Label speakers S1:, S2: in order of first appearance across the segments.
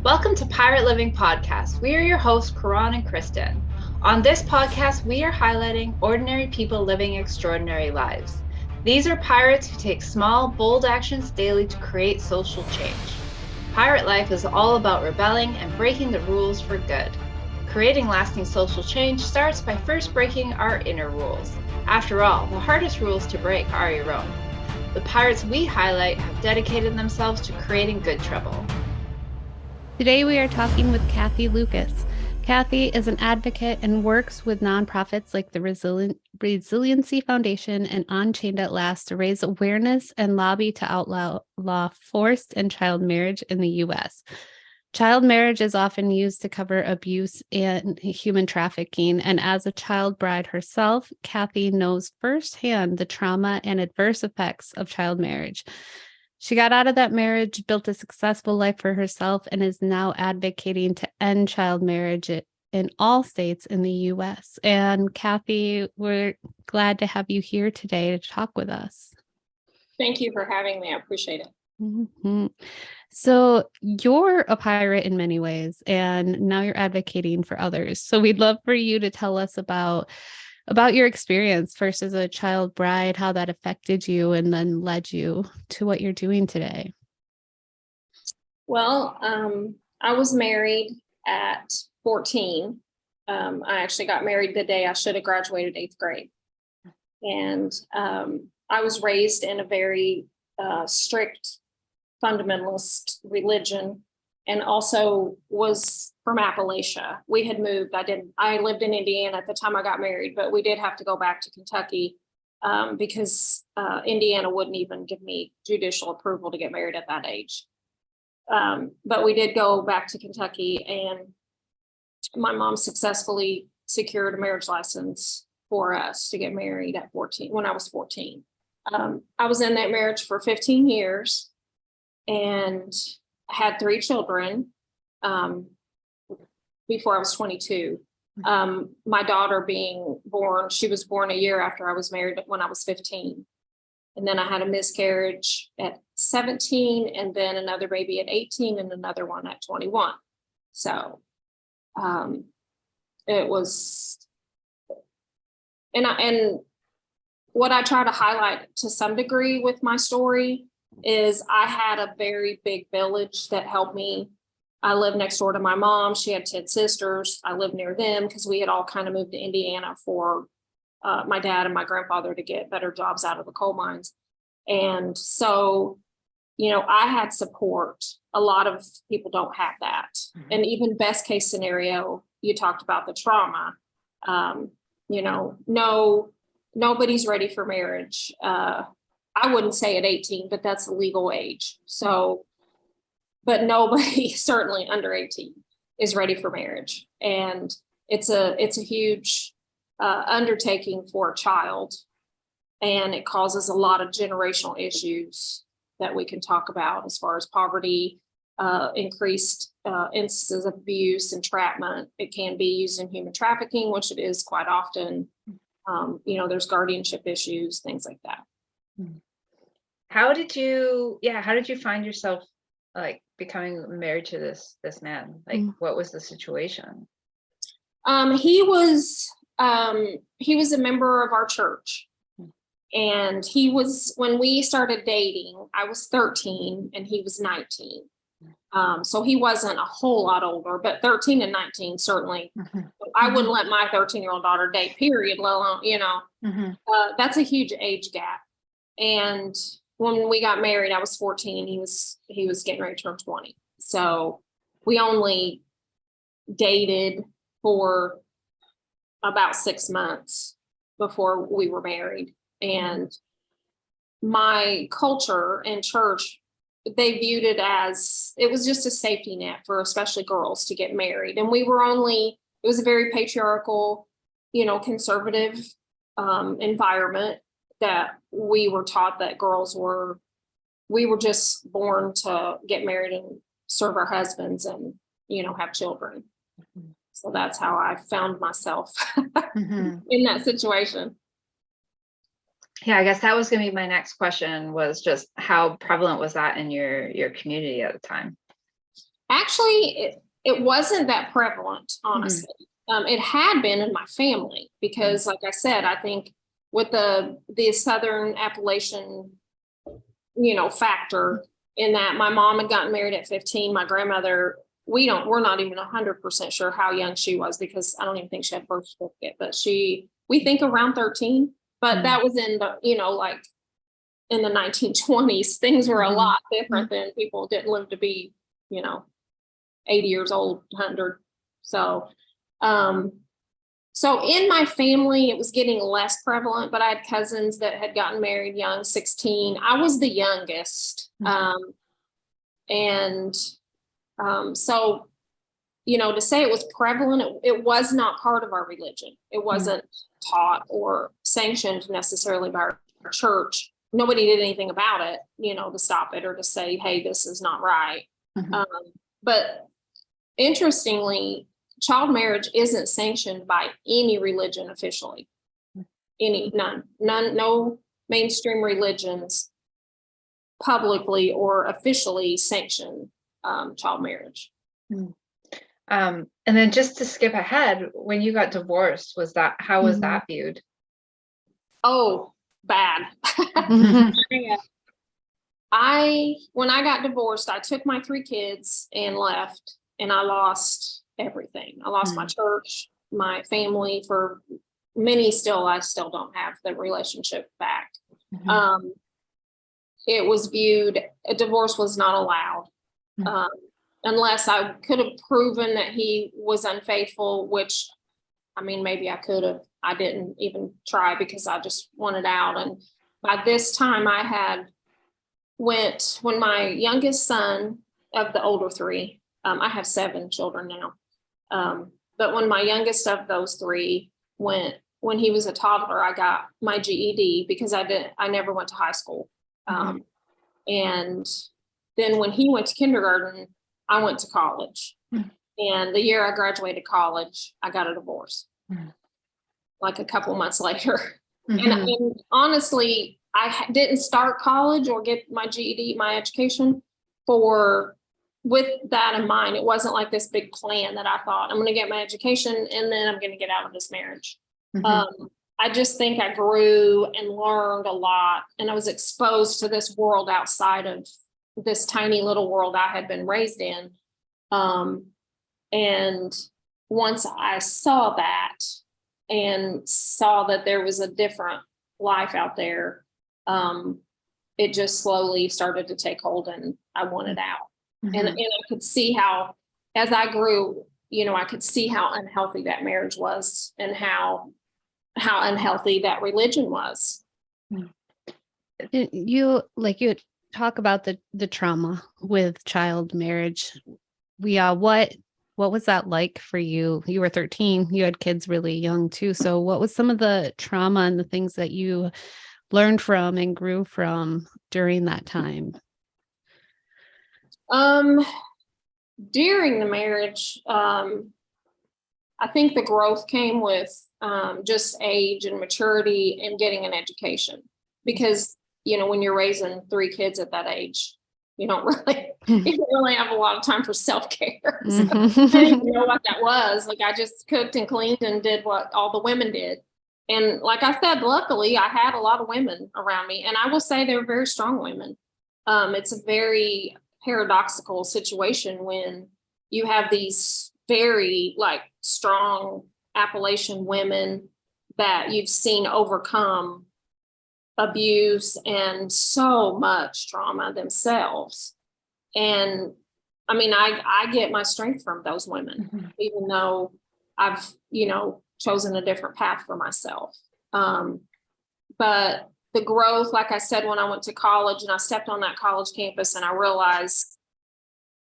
S1: Welcome to Pirate Living Podcast. We are your hosts, Karan and Kristen. On this podcast, we are highlighting ordinary people living extraordinary lives. These are pirates who take small, bold actions daily to create social change. Pirate life is all about rebelling and breaking the rules for good. Creating lasting social change starts by first breaking our inner rules. After all, the hardest rules to break are your own. The pirates we highlight have dedicated themselves to creating good trouble.
S2: Today we are talking with Cathy Lucas. Cathy is an advocate and works with nonprofits like the Resiliency Foundation and Unchained at Last to raise awareness and lobby to outlaw forced and child marriage in the U.S. Child marriage is often used to cover abuse and human trafficking, and as a child bride herself, Cathy knows firsthand the trauma and adverse effects of child marriage. She got out of that marriage, built a successful life for herself, and is now advocating to end child marriage in all states in the U.S. And Cathy, we're glad to have you here today to talk with us.
S3: Thank you for having me. I appreciate it.
S2: Mm-hmm. So you're a pirate in many ways, and now you're advocating for others. So we'd love for you to tell us about your experience first as a child bride, how that affected you and then led you to what you're doing today.
S3: Well, I was married at 14. I actually got married the day I should have graduated 8th grade. And I was raised in a very strict fundamentalist religion, and also was from Appalachia. We had moved. I lived in Indiana at the time I got married, but we did have to go back to Kentucky because Indiana wouldn't even give me judicial approval to get married at that age. But we did go back to Kentucky, and my mom successfully secured a marriage license for us to get married at 14, when I was 14. I was in that marriage for 15 years and had 3 children before I was 22. My daughter being born, she was born a year after I was married when I was 15. And then I had a miscarriage at 17, and then another baby at 18, and another one at 21. So it was, and what I try to highlight to some degree with my story is I had a very big village that helped me. I lived next door to my mom. She had 10 sisters. I lived near them because we had all kind of moved to Indiana for my dad and my grandfather to get better jobs out of the coal mines. And so, I had support. A lot of people don't have that. Mm-hmm. And even best case scenario, you talked about the trauma. Nobody's ready for marriage. I wouldn't say at 18, but that's the legal age. So, but nobody, certainly under 18, is ready for marriage. And it's a huge undertaking for a child. And it causes a lot of generational issues that we can talk about as far as poverty, increased instances of abuse, entrapment. It can be used in human trafficking, which it is quite often. There's guardianship issues, things like that.
S1: How did you find yourself like becoming married to this man? Like, what was the situation?
S3: He was a member of our church, and when we started dating, I was 13 and he was 19. So he wasn't a whole lot older, but 13 and 19, certainly. Mm-hmm. I wouldn't let my 13-year-old daughter date, period, let alone, mm-hmm. That's a huge age gap. And when we got married, I was 14. He was getting ready to turn 20. So we only dated for about 6 months before we were married. And my culture and church, they viewed it as, it was just a safety net for especially girls to get married. And it was a very patriarchal, conservative environment that we were taught that we were just born to get married and serve our husbands and, have children. Mm-hmm. So that's how I found myself mm-hmm. in that situation.
S1: Yeah, I guess that was going to be my next question, was just how prevalent was that in your community at the time?
S3: Actually, it wasn't that prevalent, honestly. It had been in my family because, like I said, I think with the Southern Appalachian, factor in that my mom had gotten married at 15. My grandmother, we're not even 100% sure how young she was because I don't even think she had a birth certificate, but we think around 13, but that was in the, like in the 1920s, things were a lot different than people didn't live to be, 80 years old, 100. So, so in my family, it was getting less prevalent, but I had cousins that had gotten married young, 16. I was the youngest. So, to say it was prevalent, it was not part of our religion. It wasn't taught or sanctioned necessarily by our church. Nobody did anything about it, to stop it or to say, hey, this is not right. But interestingly, child marriage isn't sanctioned by any religion officially. None, no mainstream religions publicly or officially sanction child marriage.
S1: And then just to skip ahead, when you got divorced, how was that viewed?
S3: Oh, bad. When I got divorced, I took my 3 kids and left, and I lost everything. I lost my church, my family. For many, I still don't have the relationship back. It was viewed, a divorce was not allowed unless I could have proven that he was unfaithful, which, maybe I could have. I didn't even try because I just wanted out. And by this time when my youngest son of the older 3, I have 7 children now. But when my youngest of those 3 when he was a toddler, I got my GED because I never went to high school. And then when he went to kindergarten, I went to college. And the year I graduated college, I got a divorce, like a couple months later. And honestly, I didn't start college or get my GED, my education, with that in mind. It wasn't like this big plan that I thought I'm going to get my education and then I'm going to get out of this marriage. I just think I grew and learned a lot, and I was exposed to this world outside of this tiny little world I had been raised in. And once I saw that and saw that there was a different life out there, it just slowly started to take hold, and I wanted out. And I could see how, as I grew, I could see how unhealthy that marriage was and how unhealthy that religion was.
S2: You talk about the trauma with child marriage. What was that like for you? You were 13, you had kids really young too. So what was some of the trauma and the things that you learned from and grew from during that time?
S3: During the marriage, I think the growth came with just age and maturity and getting an education, because when you're raising 3 kids at that age, you don't really have a lot of time for self-care. So I didn't even know what that was. Like, I just cooked and cleaned and did what all the women did. And like I said, luckily I had a lot of women around me, and I will say they're very strong women. It's a very paradoxical situation when you have these very strong Appalachian women that you've seen overcome abuse and so much trauma themselves. And I get my strength from those women, even though I've, chosen a different path for myself. But the growth, like I said, when I went to college and I stepped on that college campus and I realized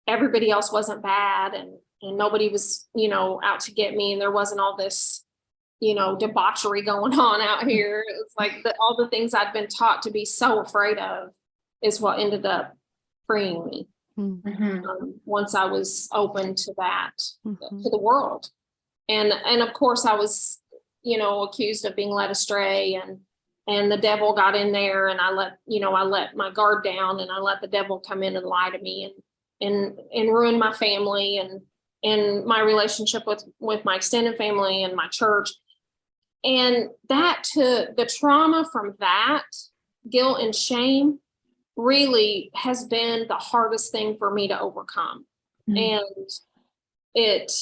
S3: everybody else wasn't bad, and nobody was, out to get me. And there wasn't all this, debauchery going on out here. It's like all the things I'd been taught to be so afraid of is what ended up freeing me. Once I was open to that, to the world. And of course I was, accused of being led astray, and the devil got in there, and I let my guard down, and I let the devil come in and lie to me. and ruined my family and my relationship with my extended family and my church. And that took the trauma from that, guilt and shame, really has been the hardest thing for me to overcome. And it,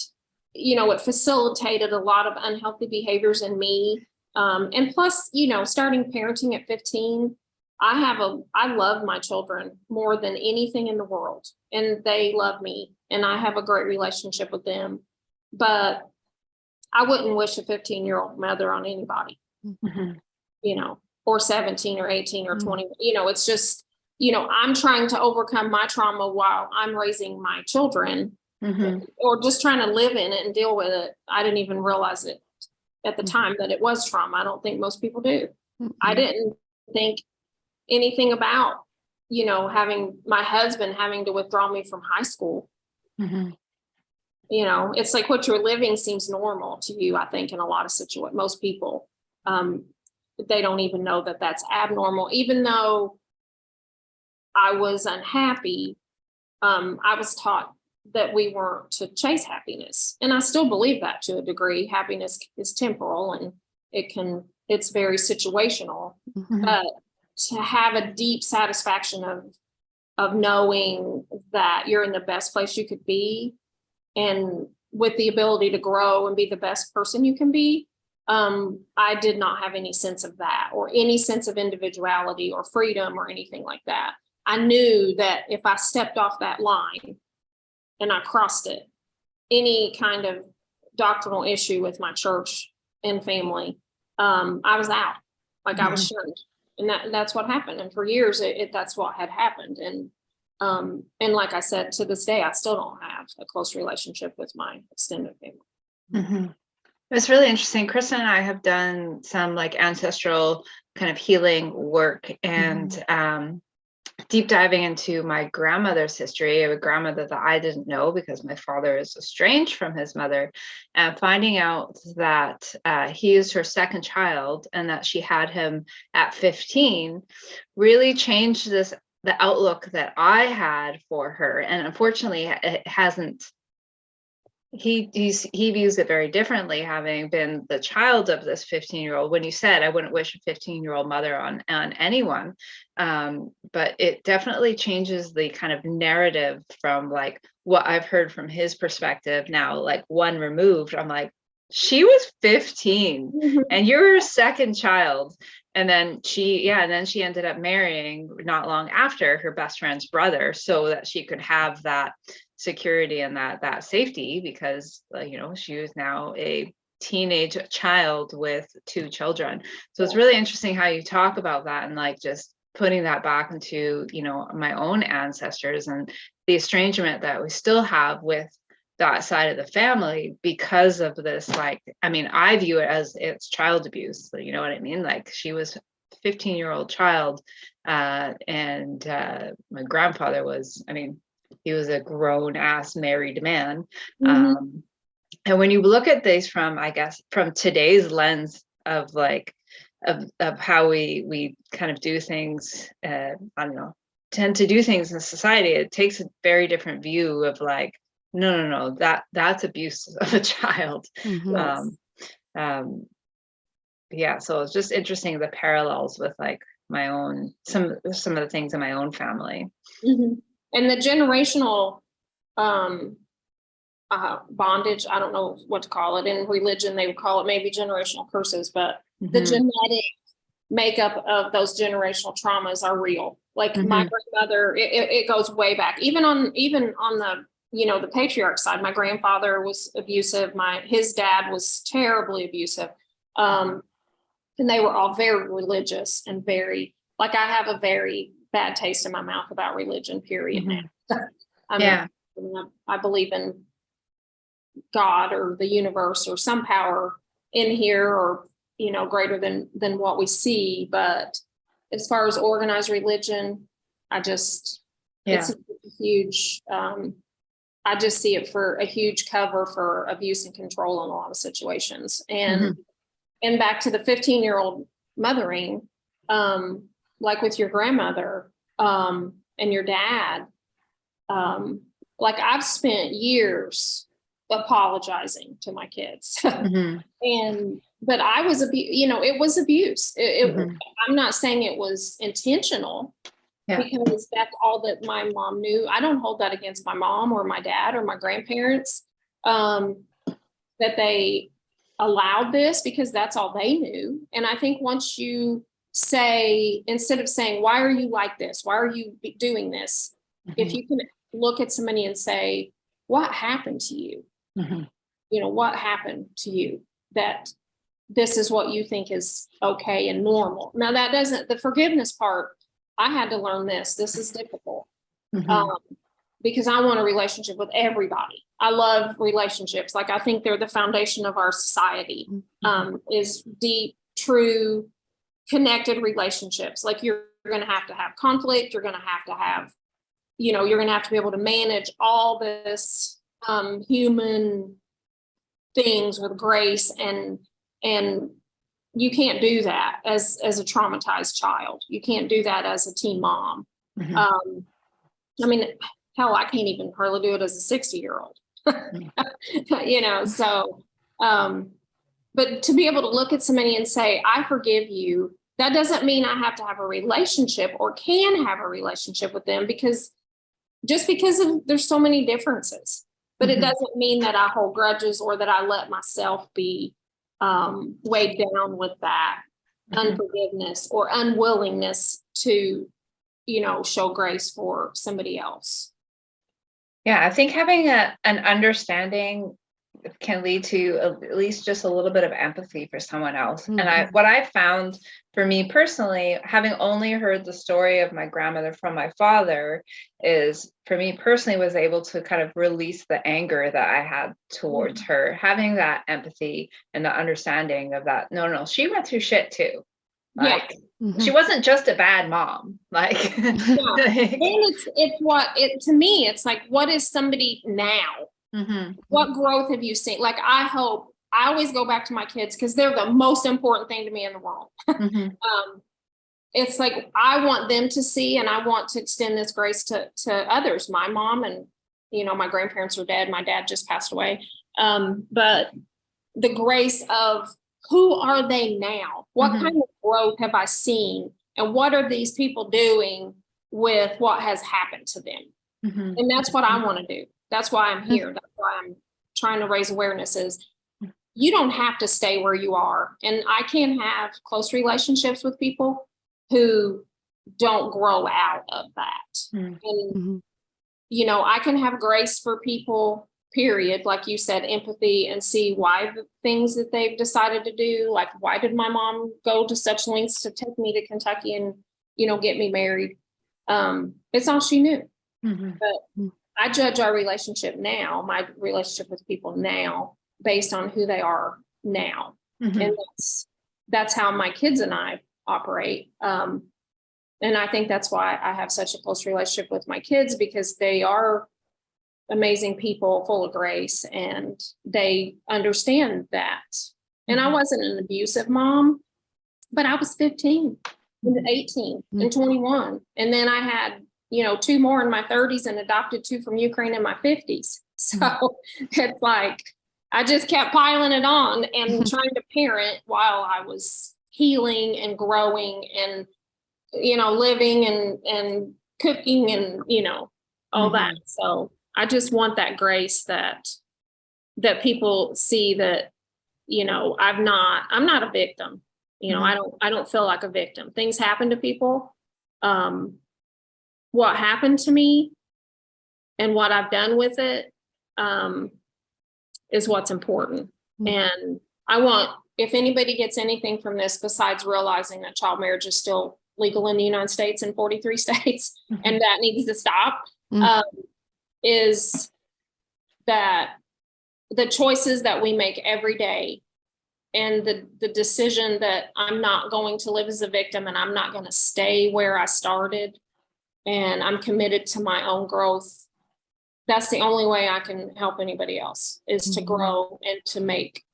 S3: it facilitated a lot of unhealthy behaviors in me. And plus, starting parenting at 15, I love my children more than anything in the world, and they love me, and I have a great relationship with them. But I wouldn't wish a 15-year-old mother on anybody, or 17 or 18 or 20. It's just, I'm trying to overcome my trauma while I'm raising my children, or just trying to live in it and deal with it. I didn't even realize it at the time that it was trauma. I don't think most people do. I didn't think anything about, having my husband having to withdraw me from high school. It's like what you're living seems normal to you, I think, in a lot of situations. Most people, they don't even know that that's abnormal. Even though I was unhappy, I was taught that we weren't to chase happiness. And I still believe that to a degree. Happiness is temporal and it's very situational. But to have a deep satisfaction of knowing that you're in the best place you could be, and with the ability to grow and be the best person you can be, I did not have any sense of that, or any sense of individuality or freedom or anything like that. I knew that if I stepped off that line and I crossed it, any kind of doctrinal issue with my church and family, I was out. Like I was shunned. And that's what happened. And for years, that's what had happened. And like I said, to this day, I still don't have a close relationship with my extended family.
S1: It's really interesting. Kristen and I have done some like ancestral kind of healing work, and deep diving into my grandmother's history. I have a grandmother that I didn't know because my father is estranged from his mother, and finding out that he is her second child and that she had him at 15 really changed the outlook that I had for her. And unfortunately, it hasn't. He views it very differently, having been the child of this 15-year-old. When you said I wouldn't wish a 15-year-old mother on anyone, but it definitely changes the kind of narrative from like what I've heard from his perspective now, like one removed. I'm like, she was 15 and you're her second child. And then she ended up marrying not long after her best friend's brother, so that she could have that security and that safety, because she was now a teenage child with 2 children. So it's really interesting how you talk about that, and like just putting that back into my own ancestors and the estrangement that we still have with that side of the family because of this. Like, I mean, I view it as it's child abuse. You know what I mean? Like, she was a 15-year-old child, and my grandfather was, he was a grown ass married man. And when you look at these from today's lens of like, of how we kind of do things, tend to do things in society, it takes a very different view of like, no, that's abuse of a child. So it's just interesting, the parallels with like my own, some of the things in my own family.
S3: And the generational bondage, I don't know what to call it. In religion, they would call it maybe generational curses, but the genetic makeup of those generational traumas are real. Like my grandmother, it goes way back. Even on the, the patriarch side, my grandfather was abusive. His dad was terribly abusive. And they were all very religious and very, like, I have a very bad taste in my mouth about religion, period. Now. I believe in God or the universe or some power in here, or, greater than what we see. But as far as organized religion, it's a huge, I just see it for a huge cover for abuse and control in a lot of situations. And back to the 15-year-old mothering, like with your grandmother and your dad, Like I've spent years apologizing to my kids. But I was, it was abuse. I'm not saying it was intentional, because that's all that my mom knew. I don't hold that against my mom or my dad or my grandparents, that they allowed this, because that's all they knew. And I think once you say, instead of saying, why are you like this? Why are you doing this? If you can look at somebody and say, what happened to you? What happened to you that this is what you think is okay and normal? Now that doesn't, the forgiveness part, I had to learn this. This is difficult, because I want a relationship with everybody. I love relationships. Like I think they're the foundation of our society, is deep, true, connected relationships. Like you're going to have conflict. You're going to have, you're going to have to be able to manage all this human things with grace, and you can't do that as a traumatized child. You can't do that as a teen mom. I mean, hell, I can't even hardly do it as a 60-year-old. So, but to be able to look at somebody and say, I forgive you, that doesn't mean I have to have a relationship or can have a relationship with them, because there's so many differences. But it doesn't mean that I hold grudges or that I let myself be weighed down with that unforgiveness or unwillingness to, show grace for somebody else.
S1: Yeah, I think having an understanding can lead to at least just a little bit of empathy for someone else. And what I found for me personally, having only heard the story of my grandmother from my father, is for me personally was able to kind of release the anger that I had towards her, having that empathy and the understanding of that. No, she went through shit too. Like she wasn't just a bad mom. Like,
S3: and to me, it's like, what is somebody now? What growth have you seen? Like, I always go back to my kids, because they're the most important thing to me in the world. It's like, I want them to see, and I want to extend this grace to others. My mom and, my grandparents are dead. My dad just passed away. But the grace of, who are they now? What kind of growth have I seen? And what are these people doing with what has happened to them? And that's what I want to do. That's why I'm here. That's why I'm trying to raise awareness, is you don't have to stay where you are. And I can have close relationships with people who don't grow out of that. And, I can have grace for people, period. Like you said, empathy, and see why the things that they've decided to do, like, why did my mom go to such lengths to take me to Kentucky and, get me married? It's all she knew. But I judge our relationship now, my relationship with people now, based on who they are now. And that's how my kids and I operate. And I think that's why I have such a close relationship with my kids, because they are amazing people full of grace, and they understand that. And I wasn't an abusive mom, but I was 15 and 18 and 21. And then I had, 2 more in my 30s and adopted 2 from Ukraine in my 50s. So it's like, I just kept piling it on and trying to parent while I was healing and growing and, living and cooking and, all that. So I just want that grace that people see that, I'm not a victim. I don't feel like a victim. Things happen to people. What happened to me and what I've done with it is what's important. And I want, if anybody gets anything from this, besides realizing that child marriage is still legal in the United States in 43 states, and that needs to stop, is that the choices that we make every day, and the decision that I'm not going to live as a victim, and I'm not going to stay where I started, and I'm committed to my own growth. That's the only way I can help anybody else, is to grow and to make,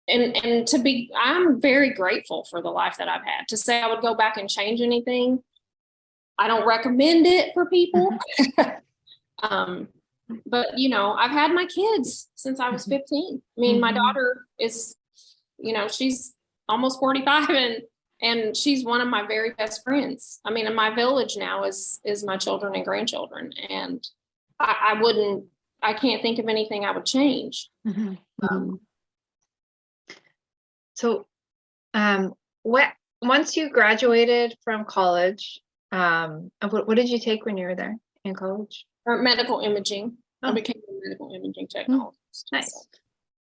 S3: and to be, I'm very grateful for the life that I've had. To say I would go back and change anything, I don't recommend it for people. But, you know, I've had my kids since I was 15. I mean, my daughter is, you know, she's almost 45 and she's one of my very best friends. I mean, in my village now is my children and grandchildren. And I can't think of anything I would change.
S1: So, once you graduated from college, what did you take when you were there in college?
S3: Medical imaging.
S1: Oh.
S3: I became a medical imaging technologist.
S1: Nice.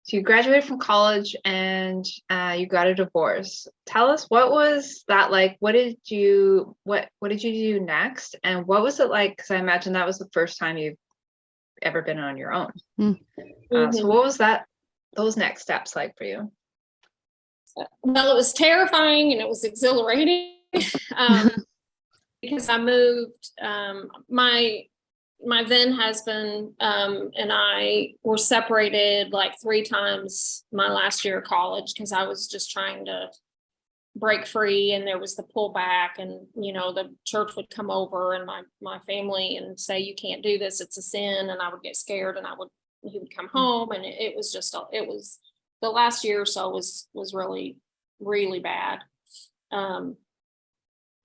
S1: So you graduated from college and you got a divorce. Tell us, what was that like? What did you do next? And what was it like? Because I imagine that was the first time you've ever been on your own. So what was those next steps like for you?
S3: Well, it was terrifying and it was exhilarating because I moved. My then husband and I were separated like 3 times my last year of college because I was just trying to break free, and there was the pullback, and you know, the church would come over and my family and say, you can't do this, it's a sin, and I would get scared, and he would come home, and it was the last year or so was really, really bad. And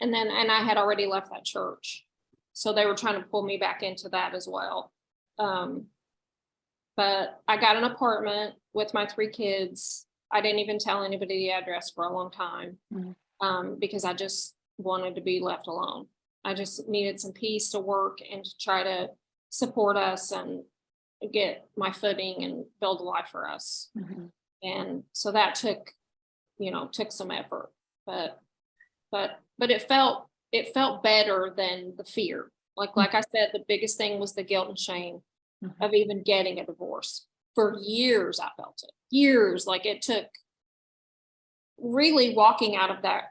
S3: I had already left that church. So they were trying to pull me back into that as well. But I got an apartment with my 3 kids. I didn't even tell anybody the address for a long time because I just wanted to be left alone. I just needed some peace to work and to try to support us and get my footing and build a life for us. And so that took some effort, but it felt better than the fear. Like I said, the biggest thing was the guilt and shame of even getting a divorce. For years, I felt it. Years, like it took really walking out of that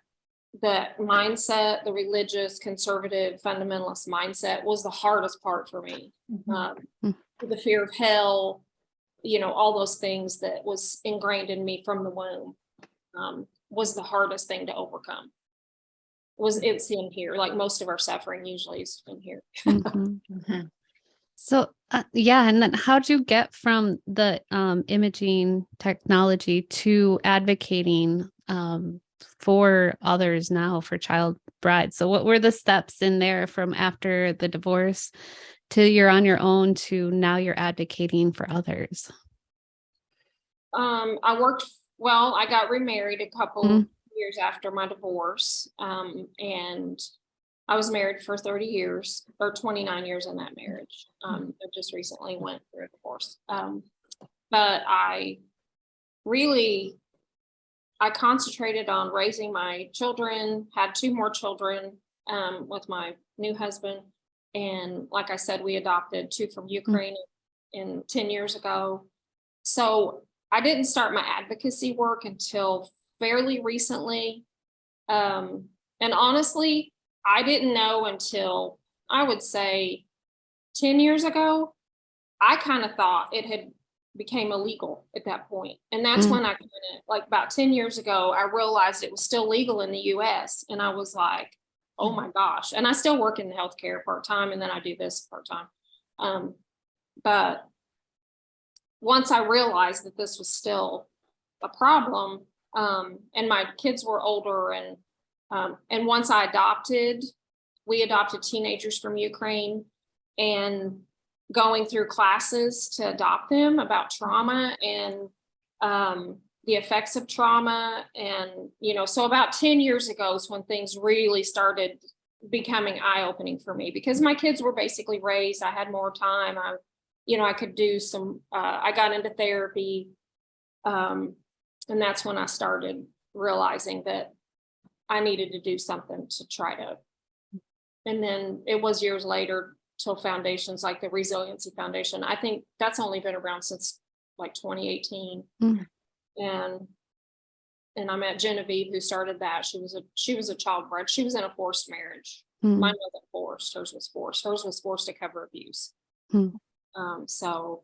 S3: mindset, the religious, conservative, fundamentalist mindset was the hardest part for me. The fear of hell, you know, all those things that was ingrained in me from the womb was the hardest thing to overcome. It's in here, like most of our suffering usually is in here.
S2: So and then how'd you get from the imaging technology to advocating for others now for child brides? So what were the steps in there from after the divorce to you're on your own to now you're advocating for others?
S3: I got remarried a couple years after my divorce. And I was married for 30 years or 29 years in that marriage. I just recently went through a divorce. But I concentrated on raising my children, had 2 more children with my new husband. And like I said, we adopted 2 from Ukraine 10 years ago. So I didn't start my advocacy work until fairly recently. And honestly, I didn't know until I would say 10 years ago. I kind of thought it had became illegal at that point. And that's when I like about 10 years ago, I realized it was still legal in the US. And I was like, oh my gosh. And I still work in healthcare part-time, and then I do this part-time. But once I realized that this was still a problem, and my kids were older, and once we adopted teenagers from Ukraine, and going through classes to adopt them about trauma and the effects of trauma. And, you know, so about 10 years ago is when things really started becoming eye-opening for me, because my kids were basically raised. I had more time. I could do I got into therapy. And that's when I started realizing that I needed to do something to try to, and then it was years later till foundations like the Resiliency Foundation. I think that's only been around since like 2018. And I met Genevieve, who started that. She was a child bride. She was in a forced marriage. Mine wasn't forced. Hers was forced. Hers was forced to cover abuse. So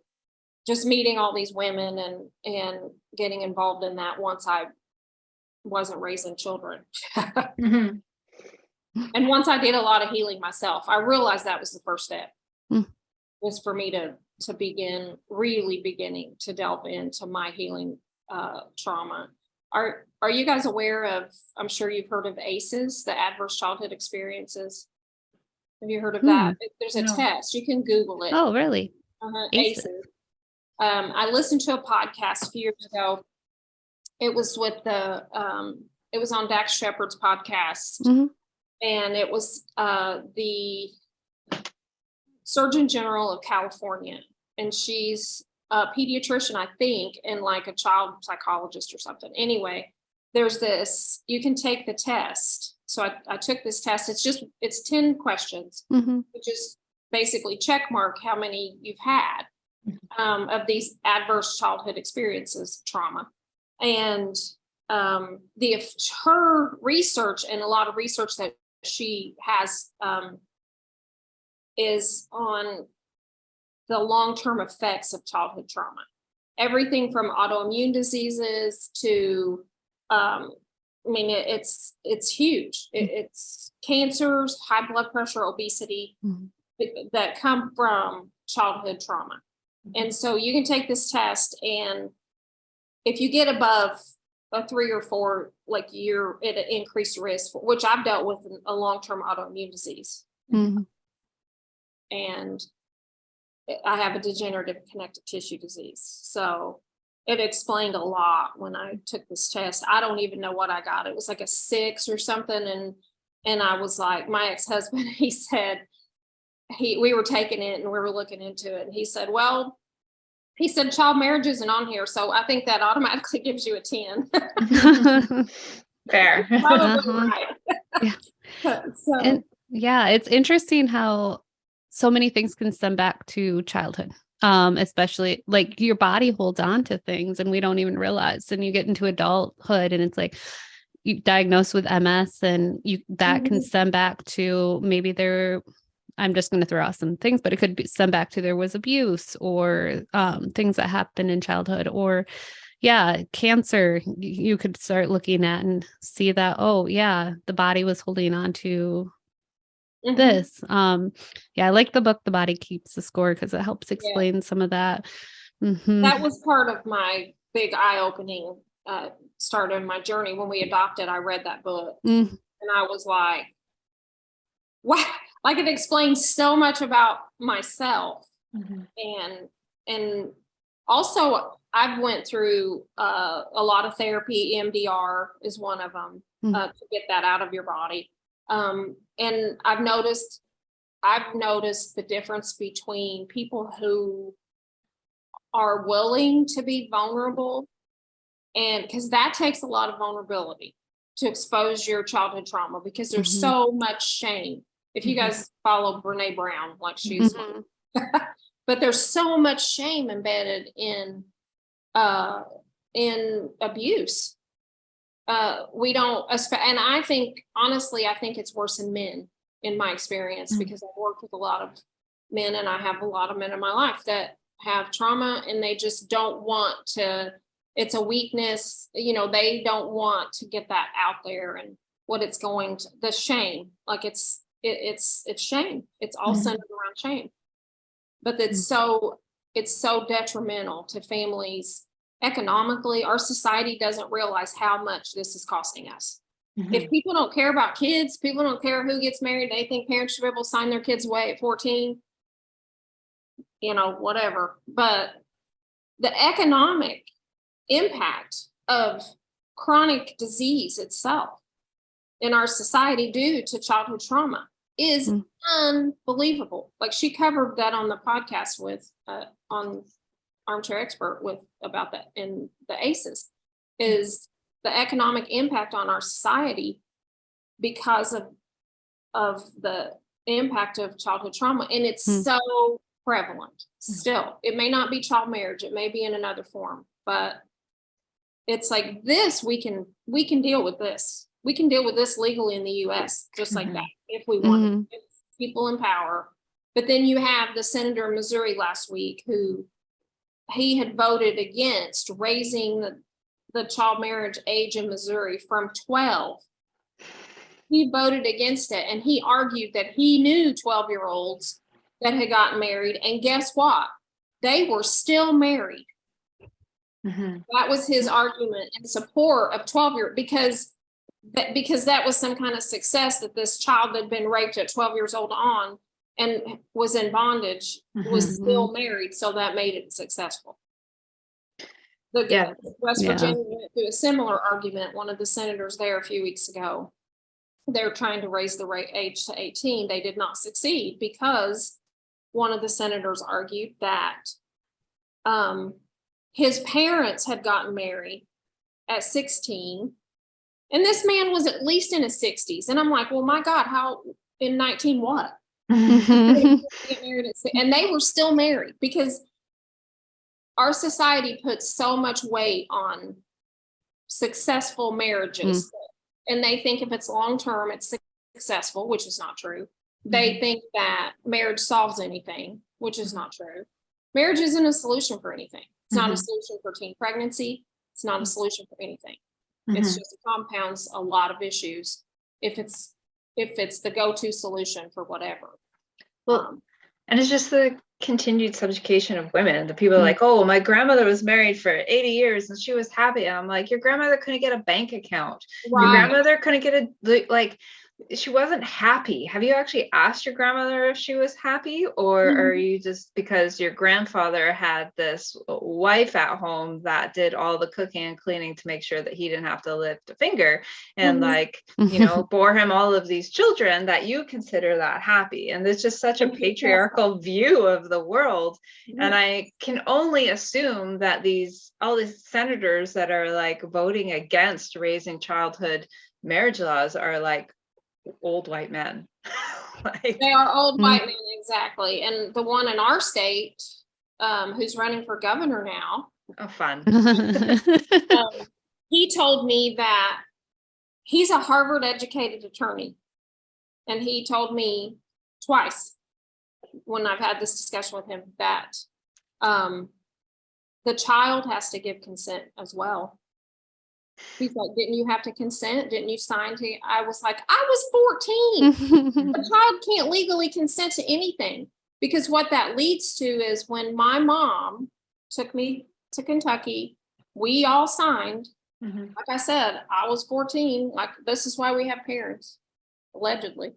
S3: just meeting all these women and getting involved in that once I wasn't raising children. And once I did a lot of healing myself, I realized that was the first step. was for me to really beginning to delve into my healing trauma. Are you guys aware of, I'm sure you've heard of ACEs, the adverse childhood experiences? Have you heard of that? There's a test. You can Google it.
S2: Oh, really?
S3: ACEs. I listened to a podcast a few years ago. It was with it was on Dax Shepard's podcast. And it was the Surgeon General of California. And she's a pediatrician, I think, and like a child psychologist or something. Anyway, there's this, you can take the test. So I took this test. It's 10 questions, which is basically check mark how many you've had of these adverse childhood experiences, trauma. And her research, and a lot of research that she has is on the long-term effects of childhood trauma. Everything from autoimmune diseases to it's huge. It's cancers, high blood pressure, obesity that come from childhood trauma. And so you can take this test, and if you get above a 3 or 4, like you're at an increased risk, which I've dealt with a long-term autoimmune disease. And I have a degenerative connective tissue disease. So it explained a lot when I took this test. I don't even know what I got. It was like a 6 or something. And I was like, my ex-husband, he said, we were taking it and we were looking into it. And he said, child marriage isn't on here. So I think that automatically gives you a 10.
S1: Fair.
S3: Probably right.
S2: And it's interesting how so many things can stem back to childhood, especially like your body holds on to things and we don't even realize. And you get into adulthood and it's like you diagnosed with MS, and that can stem back to maybe I'm just going to throw out some things, but it could be stem back to there was abuse or things that happened in childhood, or cancer. You could start looking at and see that, the body was holding on to this. I like the book The Body Keeps the Score because it helps explain some of that.
S3: That was part of my big eye-opening start in my journey. When we adopted, I read that book and I was like, wow, like it explains so much about myself. And also I've went through a lot of therapy. EMDR is one of them to get that out of your body. And I've noticed the difference between people who are willing to be vulnerable, and because that takes a lot of vulnerability to expose your childhood trauma, because there's so much shame. If you guys follow Brene Brown, like she's one, but there's so much shame embedded in abuse. We don't, and I think, honestly, I think it's worse in men in my experience, because I've worked with a lot of men, and I have a lot of men in my life that have trauma and they just don't want to, it's a weakness, they don't want to get that out there, and what it's going to, the shame, like it's shame. It's all centered around shame, but it's so detrimental to families. Economically, our society doesn't realize how much this is costing us. If people don't care about kids, people don't care who gets married, they think parents should be able to sign their kids away at 14, whatever. But the economic impact of chronic disease itself in our society due to childhood trauma is unbelievable. Like she covered that on the podcast with on Armchair Expert about that in the ACEs, is the economic impact on our society because of the impact of childhood trauma. And it's so prevalent still. It may not be child marriage, it may be in another form, but it's like this, we can deal with this. We can deal with this legally in the US, just like that, if we want to. People in power. But then you have the senator in Missouri last week he had voted against raising the child marriage age in Missouri from 12. He voted against it, and he argued that he knew 12-year-olds that had gotten married. And guess what? They were still married. That was his argument in support of 12-year, because that was some kind of success, that this child had been raped at 12 years old on and was in bondage, was still married. So that made it successful. West Virginia went through a similar argument. One of the senators there a few weeks ago, they're trying to raise the age to 18. They did not succeed because one of the senators argued that his parents had gotten married at 16, and this man was at least in his 60s. And I'm like, well, my God, how in 19 what? And they were still married, because our society puts so much weight on successful marriages, and they think if it's long-term, it's successful, which is not true. They think that marriage solves anything, which is not true. Marriage isn't a solution for anything. It's not a solution for teen pregnancy. It's not a solution for anything. It's just, it compounds a lot of issues if it's the go-to solution for whatever.
S1: Well, and it's just the continued subjugation of women. The people are like, oh, my grandmother was married for 80 years and she was happy. And I'm like, your grandmother couldn't get a bank account. Right. Your grandmother couldn't get she wasn't happy. Have you actually asked your grandmother if she was happy, or are you just, because your grandfather had this wife at home that did all the cooking and cleaning to make sure that he didn't have to lift a finger and bore him all of these children, that you consider that happy? And it's just such a patriarchal view of the world. And I can only assume that all these senators that are like voting against raising childhood marriage laws are like old white men.
S3: They are old white men, exactly. And the one in our state, who's running for governor now,
S1: fun.
S3: He told me that he's a Harvard educated attorney, and he told me twice when I've had this discussion with him that the child has to give consent as well. He's like, didn't you have to consent? Didn't you sign to? I was like, I was 14. A child can't legally consent to anything, because what that leads to is, when my mom took me to Kentucky, we all signed. Like I said, I was 14. Like, this is why we have parents, allegedly.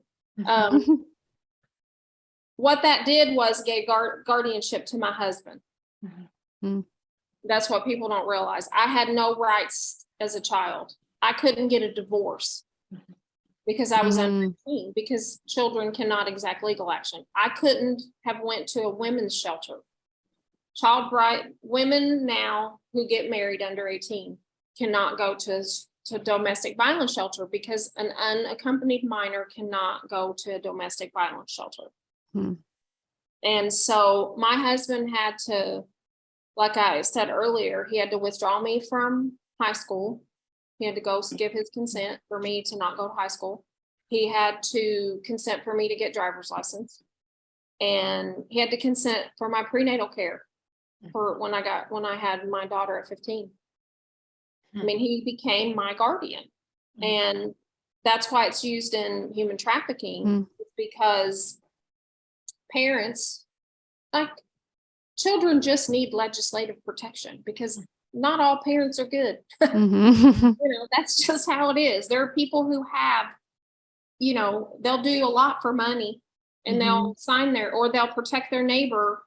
S3: What that did was gave guardianship to my husband. That's what people don't realize. I had no rights as a child. I couldn't get a divorce because I was under 18, because children cannot exact legal action. I couldn't have went to a women's shelter. Women now who get married under 18 cannot go to domestic violence shelter, because an unaccompanied minor cannot go to a domestic violence shelter. And so my husband had to, like I said earlier, he had to withdraw me from high school. He had to go give his consent for me to not go to high school. He had to consent for me to get driver's license, and he had to consent for my prenatal care for when I had my daughter at 15. I mean, he became my guardian, and that's why it's used in human trafficking, because parents, like, children just need legislative protection, because not all parents are good. That's just how it is. There are people who have, they'll do a lot for money, and they'll sign or they'll protect their neighbor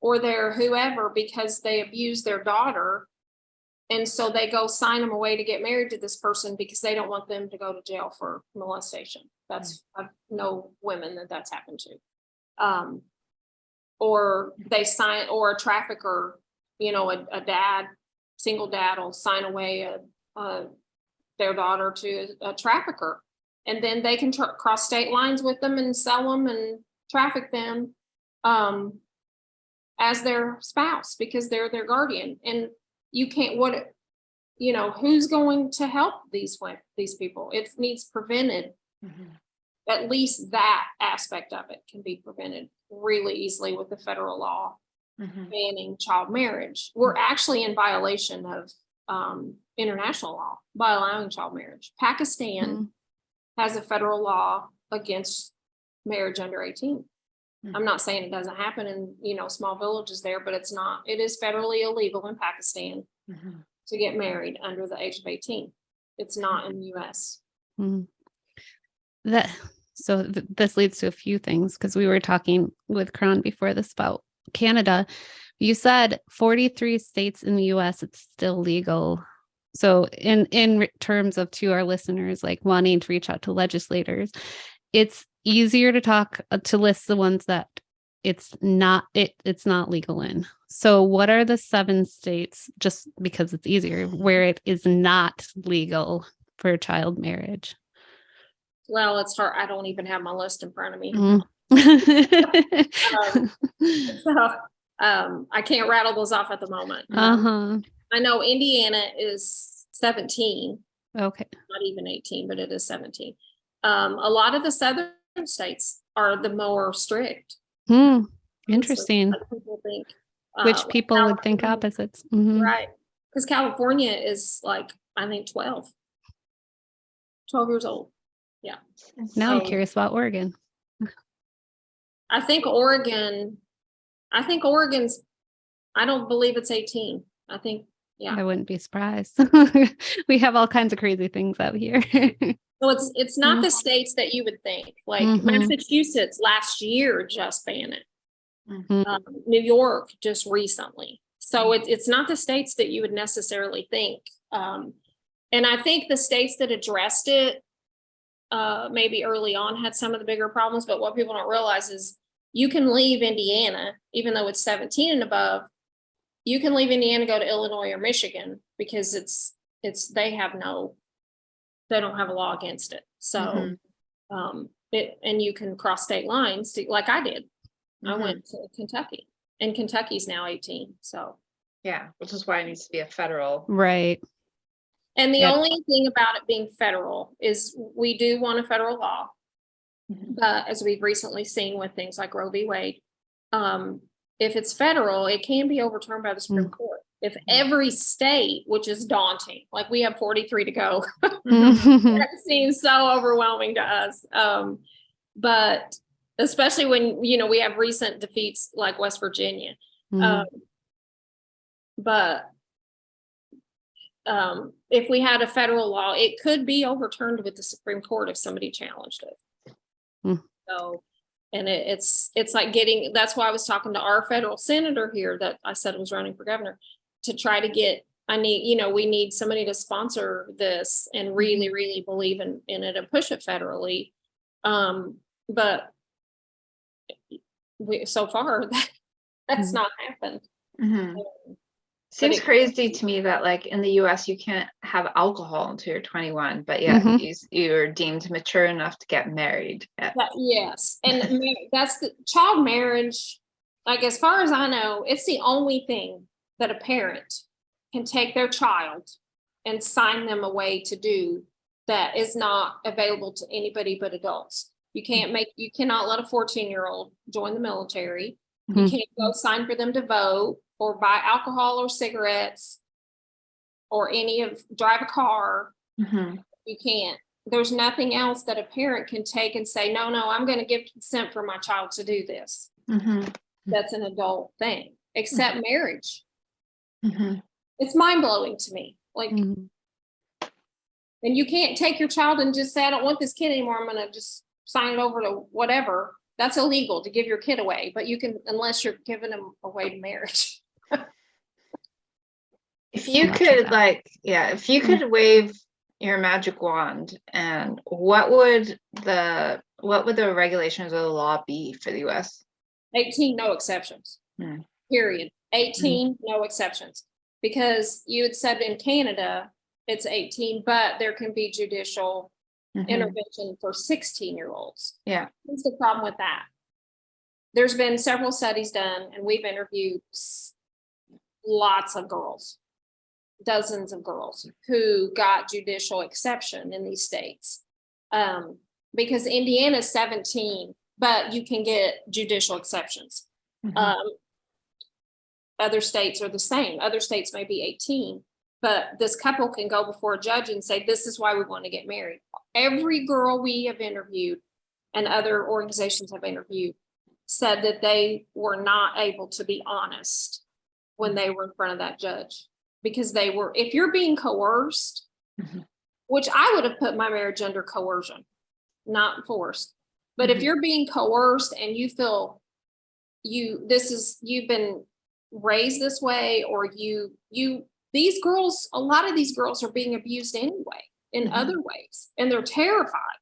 S3: or their whoever because they abuse their daughter. And so they go sign them away to get married to this person because they don't want them to go to jail for molestation. I know women that's happened to. Or they sign, or a trafficker, a single dad will sign away their daughter to a trafficker, and then they can cross state lines with them and sell them and traffic them as their spouse, because they're their guardian. And you can't, who's going to help these people? It needs prevented. At least that aspect of it can be prevented really easily with the federal law banning child marriage. We're actually in violation of international law by allowing child marriage. Pakistan has a federal law against marriage under 18. I'm not saying it doesn't happen in, small villages there, but it is federally illegal in Pakistan to get married under the age of 18. It's not in the US.
S2: This leads to a few things, because we were talking with Karan before this about Canada. You said 43 states in the US, it's still legal. So in terms of, to our listeners, like wanting to reach out to legislators, it's easier to list the ones that it's not legal in. So what are the 7 states, just because it's easier, where it is not legal for child marriage?
S3: Well, it's hard. I don't even have my list in front of me. I can't rattle those off at the moment. I know Indiana is 17.
S2: Okay.
S3: Not even 18, but it is 17. A lot of the southern states are the more strict.
S2: Interesting.
S3: So people think,
S2: which people would think opposites.
S3: Right. Because California is like, I think 12 years old. Yeah.
S2: Now I'm curious about Oregon.
S3: I think Oregon's, I don't believe it's 18. I think, yeah.
S2: I wouldn't be surprised. We have all kinds of crazy things out here.
S3: So it's not the states that you would think. Like Massachusetts last year just banned it. New York just recently. So it's not the states that you would necessarily think. And I think the states that addressed it maybe early on had some of the bigger problems, but what people don't realize is you can leave Indiana, even though it's 17 and above, you can leave Indiana, go to Illinois or Michigan, because they don't have a law against it. So and you can cross state lines like I did. I went to Kentucky, and Kentucky's now 18. So
S1: yeah, which is why it needs to be a federal.
S2: Right.
S3: And the only thing about it being federal is we do want a federal law. But as we've recently seen with things like Roe v. Wade, if it's federal, it can be overturned by the Supreme Court. If every state, which is daunting, like we have 43 to go, that seems so overwhelming to us. But especially when, we have recent defeats like West Virginia. But if we had a federal law, it could be overturned with the Supreme Court if somebody challenged it. So, and it's like that's why I was talking to our federal senator here that I said was running for governor, to try to get, we need somebody to sponsor this and really, really believe in it and push it federally. But so far that's not happened.
S1: Seems crazy to me that like in the US you can't have alcohol until you're 21, but yet you're deemed mature enough to get married.
S3: Yes. And that's the child marriage. Like, as far as I know, it's the only thing that a parent can take their child and sign them away to do that is not available to anybody but adults. You cannot let a 14-year-old join the military. You can't go sign for them to vote or buy alcohol or cigarettes or drive a car. You can't. There's nothing else that a parent can take and say, no, I'm going to give consent for my child to do this. That's an adult thing, except marriage. It's mind-blowing to me. Like, and you can't take your child and just say, I don't want this kid anymore, I'm going to just sign it over to whatever. That's illegal to give your kid away, but you can, unless you're giving them away to marriage.
S1: If you could wave your magic wand, and what would the regulations or the law be for the US?
S3: 18, no exceptions. Period. 18, no exceptions. Because you had said in Canada it's 18, but there can be judicial intervention for 16-year-olds.
S1: Yeah.
S3: What's the problem with that? There's been several studies done, and we've interviewed lots of girls, dozens of girls who got judicial exception in these states. Because Indiana is 17, but you can get judicial exceptions. Other states are the same. Other states may be 18, but this couple can go before a judge and say, this is why we want to get married. Every girl we have interviewed and other organizations have interviewed said that they were not able to be honest when they were in front of that judge, because if you're being coerced, which I would have put my marriage under coercion, not forced. But if you're being coerced and you feel you've been raised this way, or these girls, a lot of these girls are being abused anyway in other ways, and they're terrified.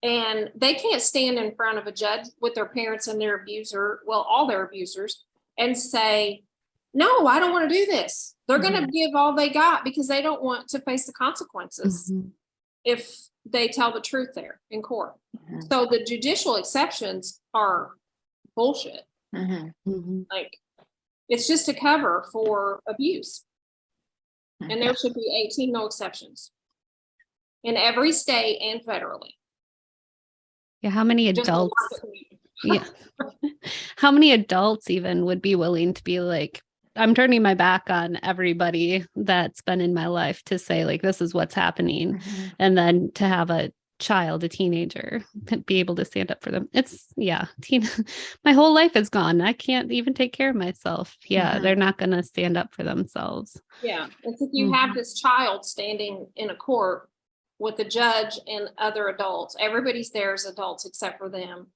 S3: And they can't stand in front of a judge with their parents and their abuser, well, all their abusers, and say, no, I don't want to do this. They're going to give all they got because they don't want to face the consequences if they tell the truth there in court. So the judicial exceptions are bullshit. Like, it's just a cover for abuse. And there should be 18 no exceptions in every state and federally.
S2: Yeah, how many adults? Yeah. How many adults even would be willing to be like, I'm turning my back on everybody that's been in my life to say, like, this is what's happening. And then to have a child, a teenager, be able to stand up for them. My whole life is gone. I can't even take care of myself. Yeah, they're not going to stand up for themselves.
S3: Yeah, it's if you have this child standing in a court with the judge and other adults, everybody's there as adults except for them.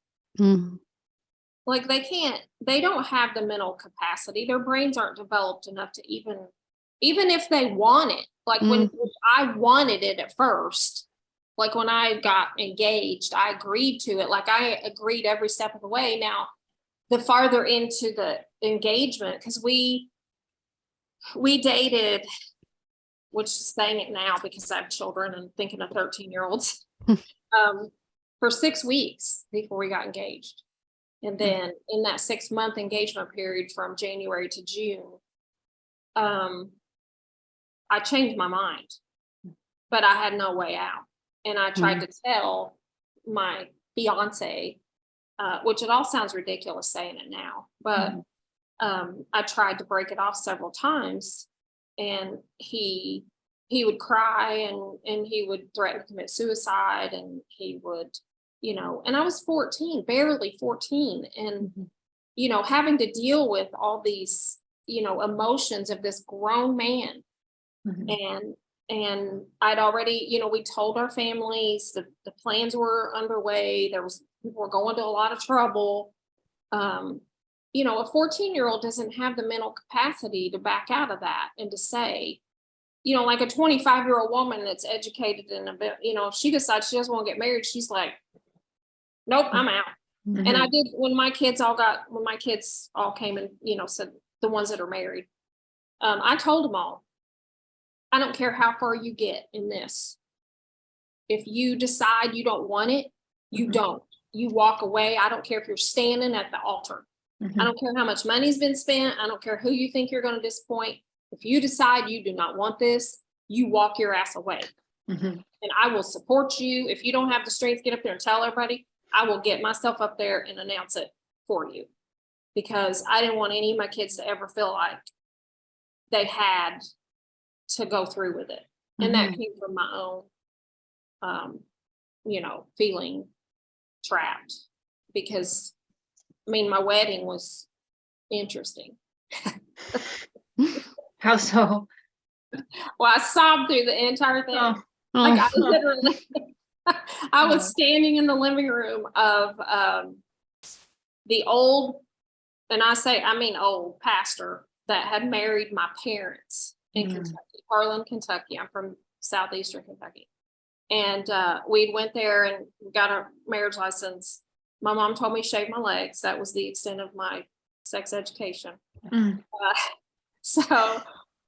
S3: Like, they don't have the mental capacity. Their brains aren't developed enough to even if they want it, like when I wanted it at first, like when I got engaged, I agreed to it. Like, I agreed every step of the way. Now, the farther into the engagement, because we dated, which is saying it now because I have children and thinking of 13-year-olds, for 6 weeks before we got engaged. And then in that 6-month engagement period from January to June, I changed my mind, but I had no way out. And I tried to tell my fiance, which it all sounds ridiculous saying it now, but I tried to break it off several times, and he would cry and he would threaten to commit suicide, and he would, and I was 14, barely 14. And, having to deal with all these, emotions of this grown man. And I'd already, we told our families that the plans were underway. People were going to a lot of trouble. A 14-year-old doesn't have the mental capacity to back out of that and to say, like a 25-year-old woman that's educated in a bit, if she decides she doesn't want to get married, she's like, nope, I'm out. And I did when my kids all came and, said, the ones that are married, I told them all, I don't care how far you get in this. If you decide you don't want it, you don't. You walk away. I don't care if you're standing at the altar. I don't care how much money's been spent. I don't care who you think you're going to disappoint. If you decide you do not want this, you walk your ass away. And I will support you. If you don't have the strength to get up there and tell everybody, I will get myself up there and announce it for you, because I didn't want any of my kids to ever feel like they had to go through with it. And that came from my own, feeling trapped, because my wedding was interesting.
S1: How so?
S3: Well, I sobbed through the entire thing. Like, I literally, I was standing in the living room of the old, and old pastor that had married my parents in Kentucky, Harlan, Kentucky. I'm from southeastern Kentucky. And we went there and got our marriage license. My mom told me to shave my legs. That was the extent of my sex education. So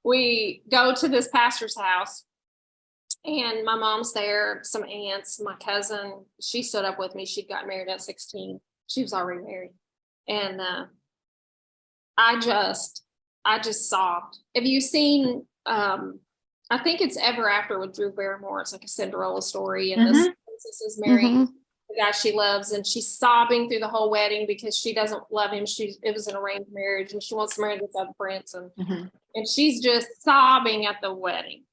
S3: we go to this pastor's house, and my mom's there, some aunts, my cousin, she stood up with me. She'd got married at 16. She was already married. And I just sobbed. Have you seen, I think it's Ever After with Drew Barrymore. It's like a Cinderella story. And this princess is marrying the guy she loves, and she's sobbing through the whole wedding because she doesn't love him. It was an arranged marriage, and she wants to marry this other prince. And she's just sobbing at the wedding.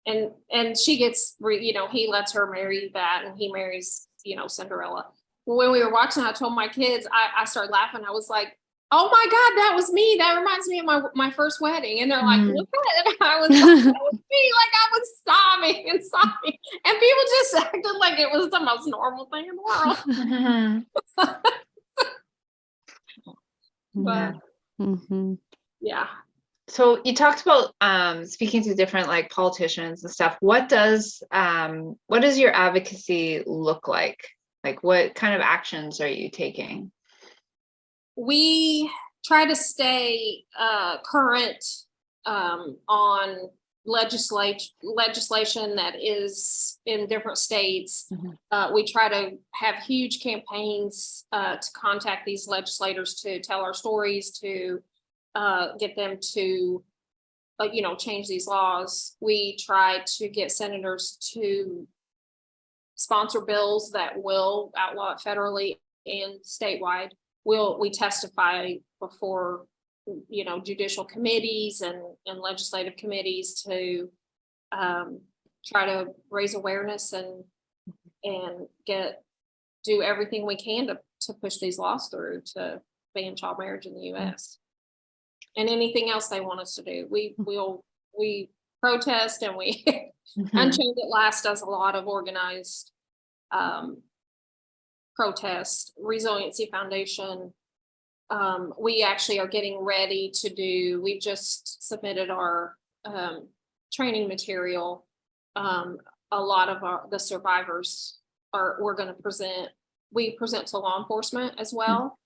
S3: And she gets, he lets her marry that, and he marries, Cinderella. when we were watching, I told my kids, I started laughing. I was like, oh my God, that was me. That reminds me of my first wedding. And they're like, look at it. I was like, that was me. Like I was sobbing and sobbing. And people just acted like it was the most normal thing in the world. But yeah.
S1: So you talked about speaking to different like politicians and stuff. What does your advocacy look like? Like what kind of actions are you taking?
S3: We try to stay current on legislation that is in different states. We try to have huge campaigns to contact these legislators to tell our stories, to get them to change these laws. We try to get senators to sponsor bills that will outlaw it federally and statewide. We testify before judicial committees and legislative committees to try to raise awareness and do everything we can to push these laws through to ban child marriage in the U.S. and anything else they want us to do. We protest, and we Unchained at Last does a lot of organized protest. Resiliency Foundation. We actually are getting ready to we've just submitted our training material. A lot of the survivors we're going to present. We present to law enforcement as well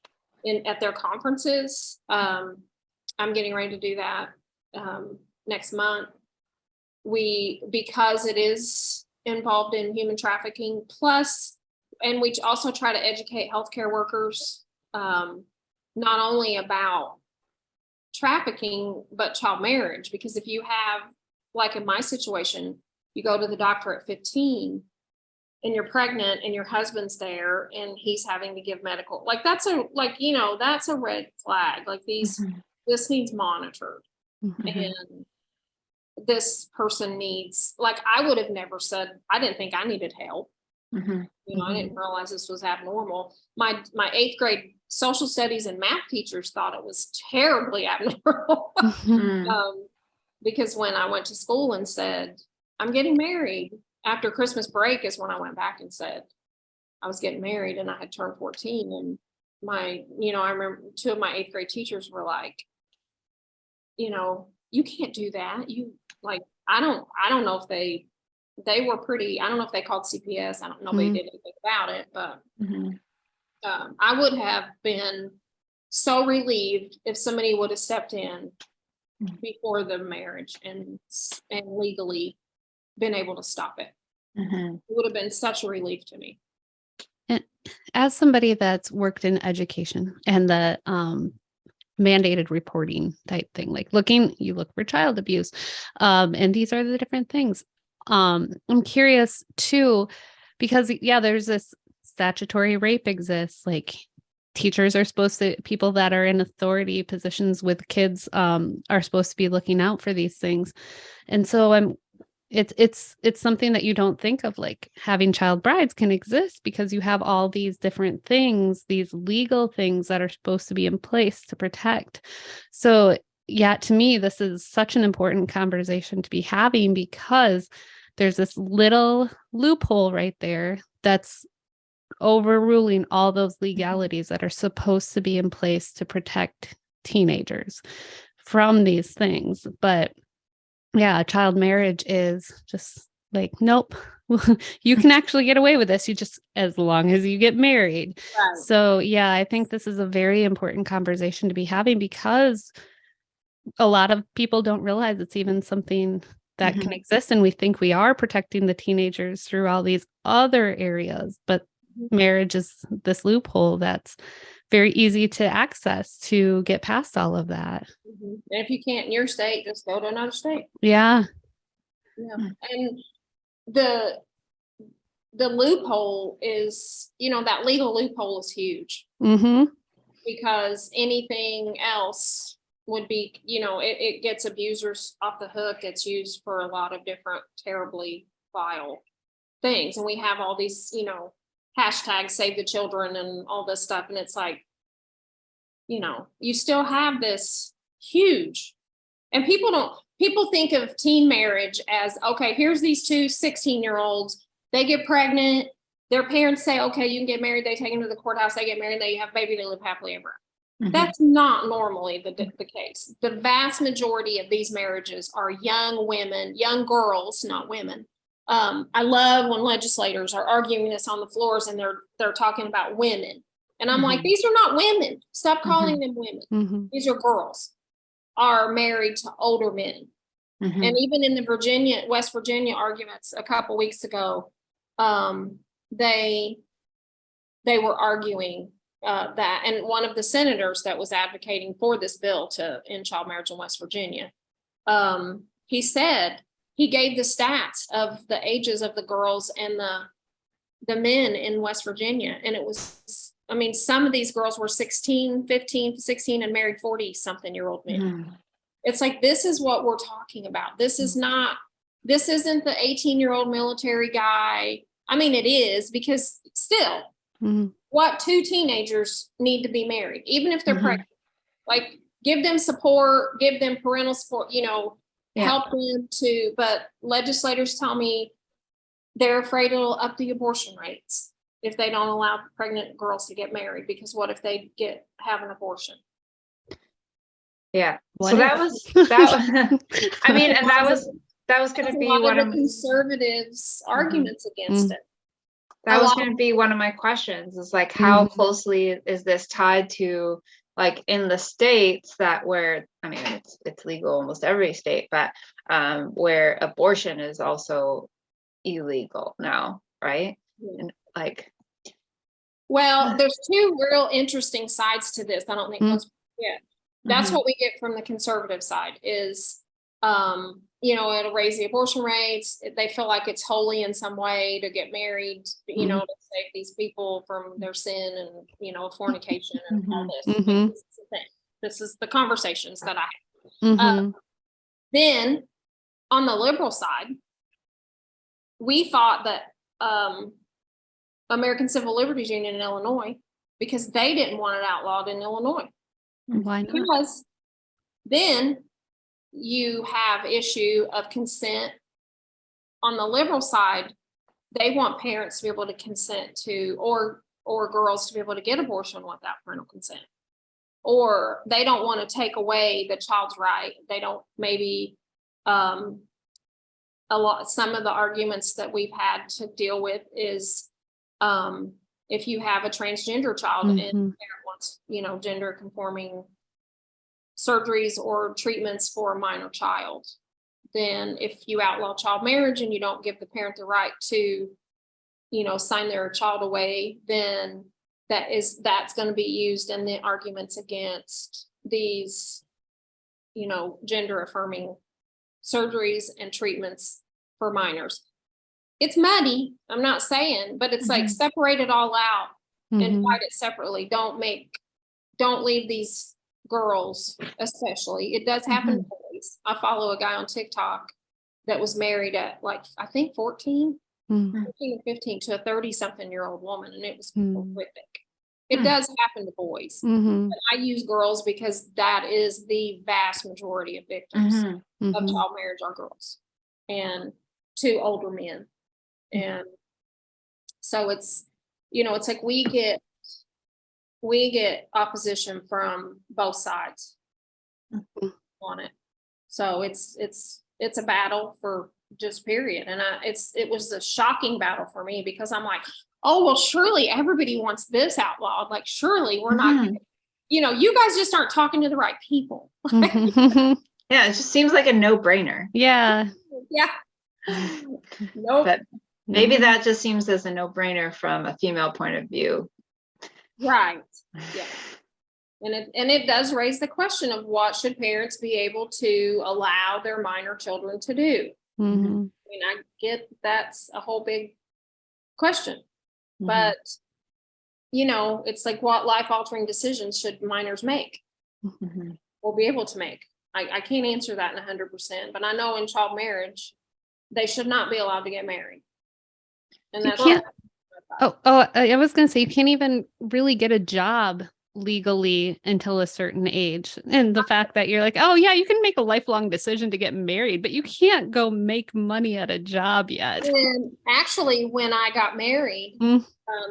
S3: at their conferences. I'm getting ready to do that next month. Because it is involved in human trafficking, and we also try to educate healthcare workers, not only about trafficking, but child marriage. Because if you have, like in my situation, you go to the doctor at 15 and you're pregnant and your husband's there and he's having to give medical, that's a red flag. Like this needs monitored. And this person needs, I would have never said, I didn't think I needed help. I didn't realize this was abnormal. My 8th grade social studies and math teachers thought it was terribly abnormal. Because when I went to school and said, I'm getting married, after Christmas break is when I went back and said I was getting married and I had turned 14. And I remember 2 of my 8th grade teachers were like, you can't do that. I don't know if they were pretty, I don't know if they called CPS. I don't know. Nobody did anything about it, but I would have been so relieved if somebody would have stepped in before the marriage and legally been able to stop it. It would have been such a relief to me.
S2: And as somebody that's worked in education and the mandated reporting type thing, you look for child abuse, and these are the different things. I'm curious too, because there's this statutory rape exists. Teachers are supposed to, people that are in authority positions with kids are supposed to be looking out for these things. And so it's something that you don't think of, having child brides can exist because you have all these different things, these legal things that are supposed to be in place to protect. So to me, this is such an important conversation to be having, because there's this little loophole right there that's overruling all those legalities that are supposed to be in place to protect teenagers from these things. But child marriage is just nope, you can actually get away with this. You just, as long as you get married.
S3: Right.
S2: So I think this is a very important conversation to be having, because a lot of people don't realize it's even something that can exist. And we think we are protecting the teenagers through all these other areas, but marriage is this loophole that's very easy to access to get past all of that.
S3: And if you can't in your state, just go to another state.
S2: Yeah.
S3: And the loophole is, that legal loophole is huge. Because anything else would be, it gets abusers off the hook. It's used for a lot of different terribly vile things. And we have all these, hashtag save the children and all this stuff. And it's like, you still have this huge, and people think of teen marriage as, okay, here's these two 16-year-olds, they get pregnant, their parents say, okay, you can get married, they take them to the courthouse, they get married, they have a baby, they live happily ever after. That's not normally the case. The vast majority of these marriages are young women, young girls, not women. I love when legislators are arguing this on the floors and they're talking about women. And I'm like, these are not women. Stop calling them women. These are girls are married to older men. And even in the West Virginia arguments a couple weeks ago, they were arguing that, and one of the senators that was advocating for this bill to end child marriage in West Virginia, he said, he gave the stats of the ages of the girls and the men in West Virginia. And it was, some of these girls were 16, 15, 16 and married 40-something-year-old men. It's like, this is what we're talking about. This isn't the 18-year-old military guy. It is, because still, what two teenagers need to be married, even if they're pregnant, like give them support, give them parental support, help them but legislators tell me they're afraid it'll up the abortion rates if they don't allow pregnant girls to get married, because what if they have an abortion?
S1: Yeah. So that was and that was going to be one of the
S3: conservatives' arguments against it.
S1: That was going to be one of my questions, is like, how closely is this tied to, like, in the states that where, it's legal almost every state, but where abortion is also illegal now, right? And like, well,
S3: there's two real interesting sides to this. I don't think most people get. That's what we get from the conservative side is, it'll raise the abortion rates. They feel like it's holy in some way to get married, to save these people from their sin and, fornication and all this. This is the thing. This is the conversations that I have. Then on the liberal side, we thought that American Civil Liberties Union in Illinois, because they didn't want it outlawed in Illinois.
S2: Why not?
S3: Because then you have issue of consent. On the liberal side, they want parents to be able to consent to, or girls to be able to get abortion without parental consent. Or they don't want to take away the child's right. They don't, maybe some of the arguments that we've had to deal with is if you have a transgender child and the parent wants, gender conforming surgeries or treatments for a minor child, then if you outlaw child marriage and you don't give the parent the right to, sign their child away, then that's going to be used in the arguments against these, gender affirming surgeries and treatments for minors. It's muddy, I'm not saying, but it's like separate it all out and fight it separately. Don't leave these girls, especially. It does happen to boys. I follow a guy on TikTok that was married at I think 14 or 15 to a 30-something-year-old woman, and it was horrific. It does happen to boys. But I use girls because that is the vast majority of victims of child marriage are girls and to older men. And so it's, it's like we get opposition from both sides on it. So it's a battle for just period. And it was a shocking battle for me, because I'm like, oh, well, surely everybody wants this outlawed. Like, surely we're not, you guys just aren't talking to the right people.
S1: Yeah, it just seems like a no-brainer.
S2: Yeah.
S3: Nope.
S1: But maybe that just seems as a no-brainer from a female point of view.
S3: Right. Yeah. And it does raise the question of what should parents be able to allow their minor children to do. I get that's a whole big question, but it's like, what life-altering decisions should minors make or be able to make? I can't answer that in 100%, but I know in child marriage, they should not be allowed to get married. And that's
S2: I was going to say, you can't even really get a job legally until a certain age. And the fact that you're like, oh yeah, you can make a lifelong decision to get married, but you can't go make money at a job yet.
S3: And actually, when I got married,
S2: Mm.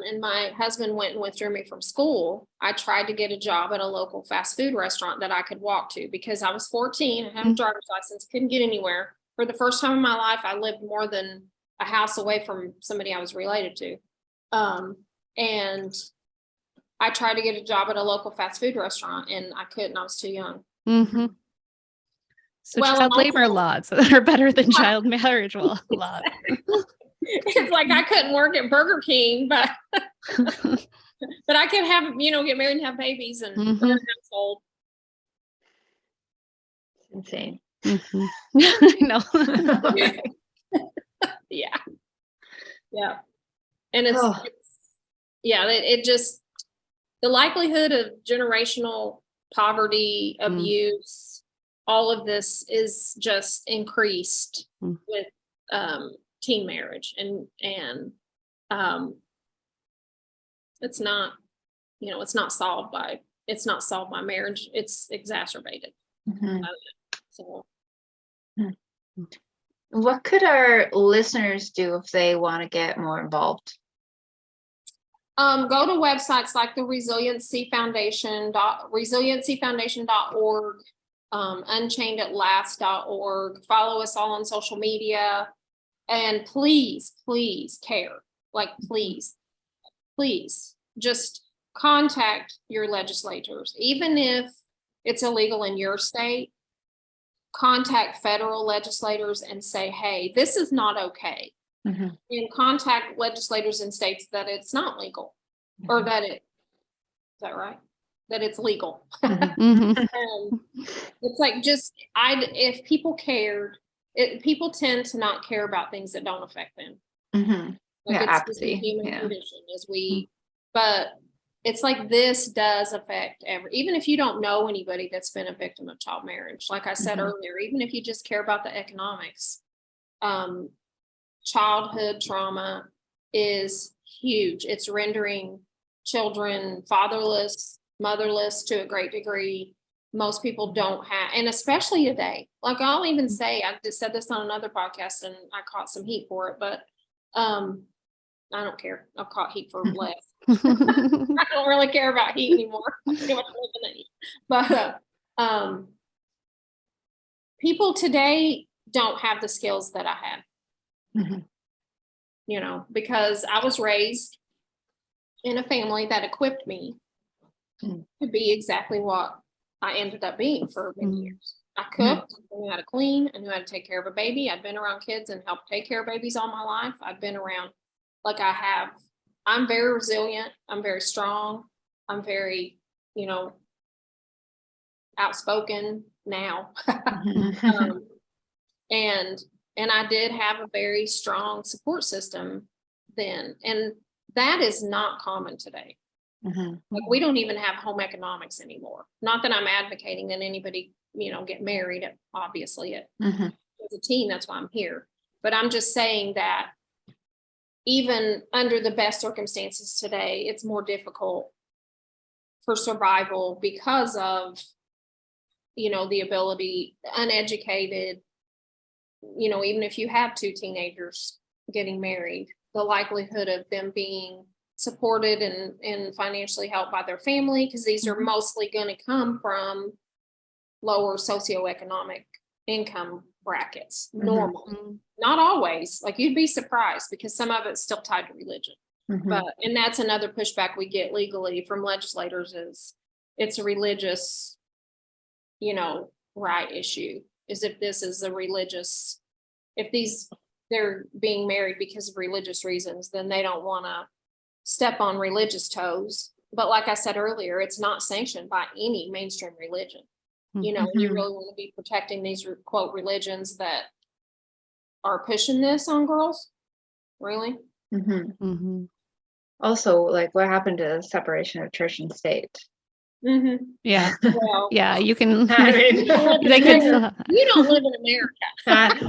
S3: and my husband went and withdrew me from school, I tried to get a job at a local fast food restaurant that I could walk to because I was 14, I had a driver's license, couldn't get anywhere. For the first time in my life, I lived more than a house away from somebody I was related to. And I tried to get a job at a local fast food restaurant and I couldn't, I was too young.
S2: Mm-hmm. So
S3: Well,
S2: child labor laws are better than child marriage laws.
S3: It's like I couldn't work at Burger King, but but I could have, get married and have babies and run a household.
S1: It's insane.
S2: I know.
S3: Yeah. And it's it just, the likelihood of generational poverty, abuse, all of this is just increased with teen marriage, and it's not, it's not solved by marriage, it's exacerbated. So
S1: what could our listeners do if they want to get more involved?
S3: Go to websites like the Resiliency Foundation, resiliencyfoundation.org, unchained@last.org. Follow us all on social media, and please care. Like, please just contact your legislators. Even if it's illegal in your state, contact federal legislators and say, hey, this is not okay. And contact legislators in states that it's not legal, or that is that right? That it's legal. It's like, if people cared, people tend to not care about things that don't affect them. Like, it's
S1: apathy.
S3: a human condition but it's like, this does affect even if you don't know anybody that's been a victim of child marriage. Like I said earlier, even if you just care about the economics, childhood trauma is huge. It's rendering children fatherless, motherless to a great degree. Most people don't have, and especially today, like I'll even say, I just said this on another podcast and I caught some heat for it, but I don't care. I've caught heat for less. I don't really care about heat anymore. But people today don't have the skills that I had. Because I was raised in a family that equipped me to be exactly what I ended up being for many years. I cooked, I knew how to clean, I knew how to take care of a baby. I'd been around kids and helped take care of babies all my life. I've been around, I'm very resilient. I'm very strong. I'm very, outspoken now. And I did have a very strong support system then. And that is not common today. Like, we don't even have home economics anymore. Not that I'm advocating that anybody, get married, obviously. As a teen, that's why I'm here. But I'm just saying that even under the best circumstances today, it's more difficult for survival because of, the ability, uneducated, even if you have two teenagers getting married, the likelihood of them being supported and financially helped by their family, because these are mostly going to come from lower socioeconomic income brackets normally. Not always. Like, you'd be surprised, because some of it's still tied to religion. And that's another pushback we get legally from legislators, is it's a religious, right issue. Is if this is a religious, if they're being married because of religious reasons, then they don't want to step on religious toes. But like I said earlier, it's not sanctioned by any mainstream religion. You really want to be protecting these quote religions that are pushing this on girls. Really?
S1: Also, like, what happened to the separation of church and state?
S2: Yeah.
S3: Well,
S2: yeah, you can.
S1: I mean,
S3: you don't live in America.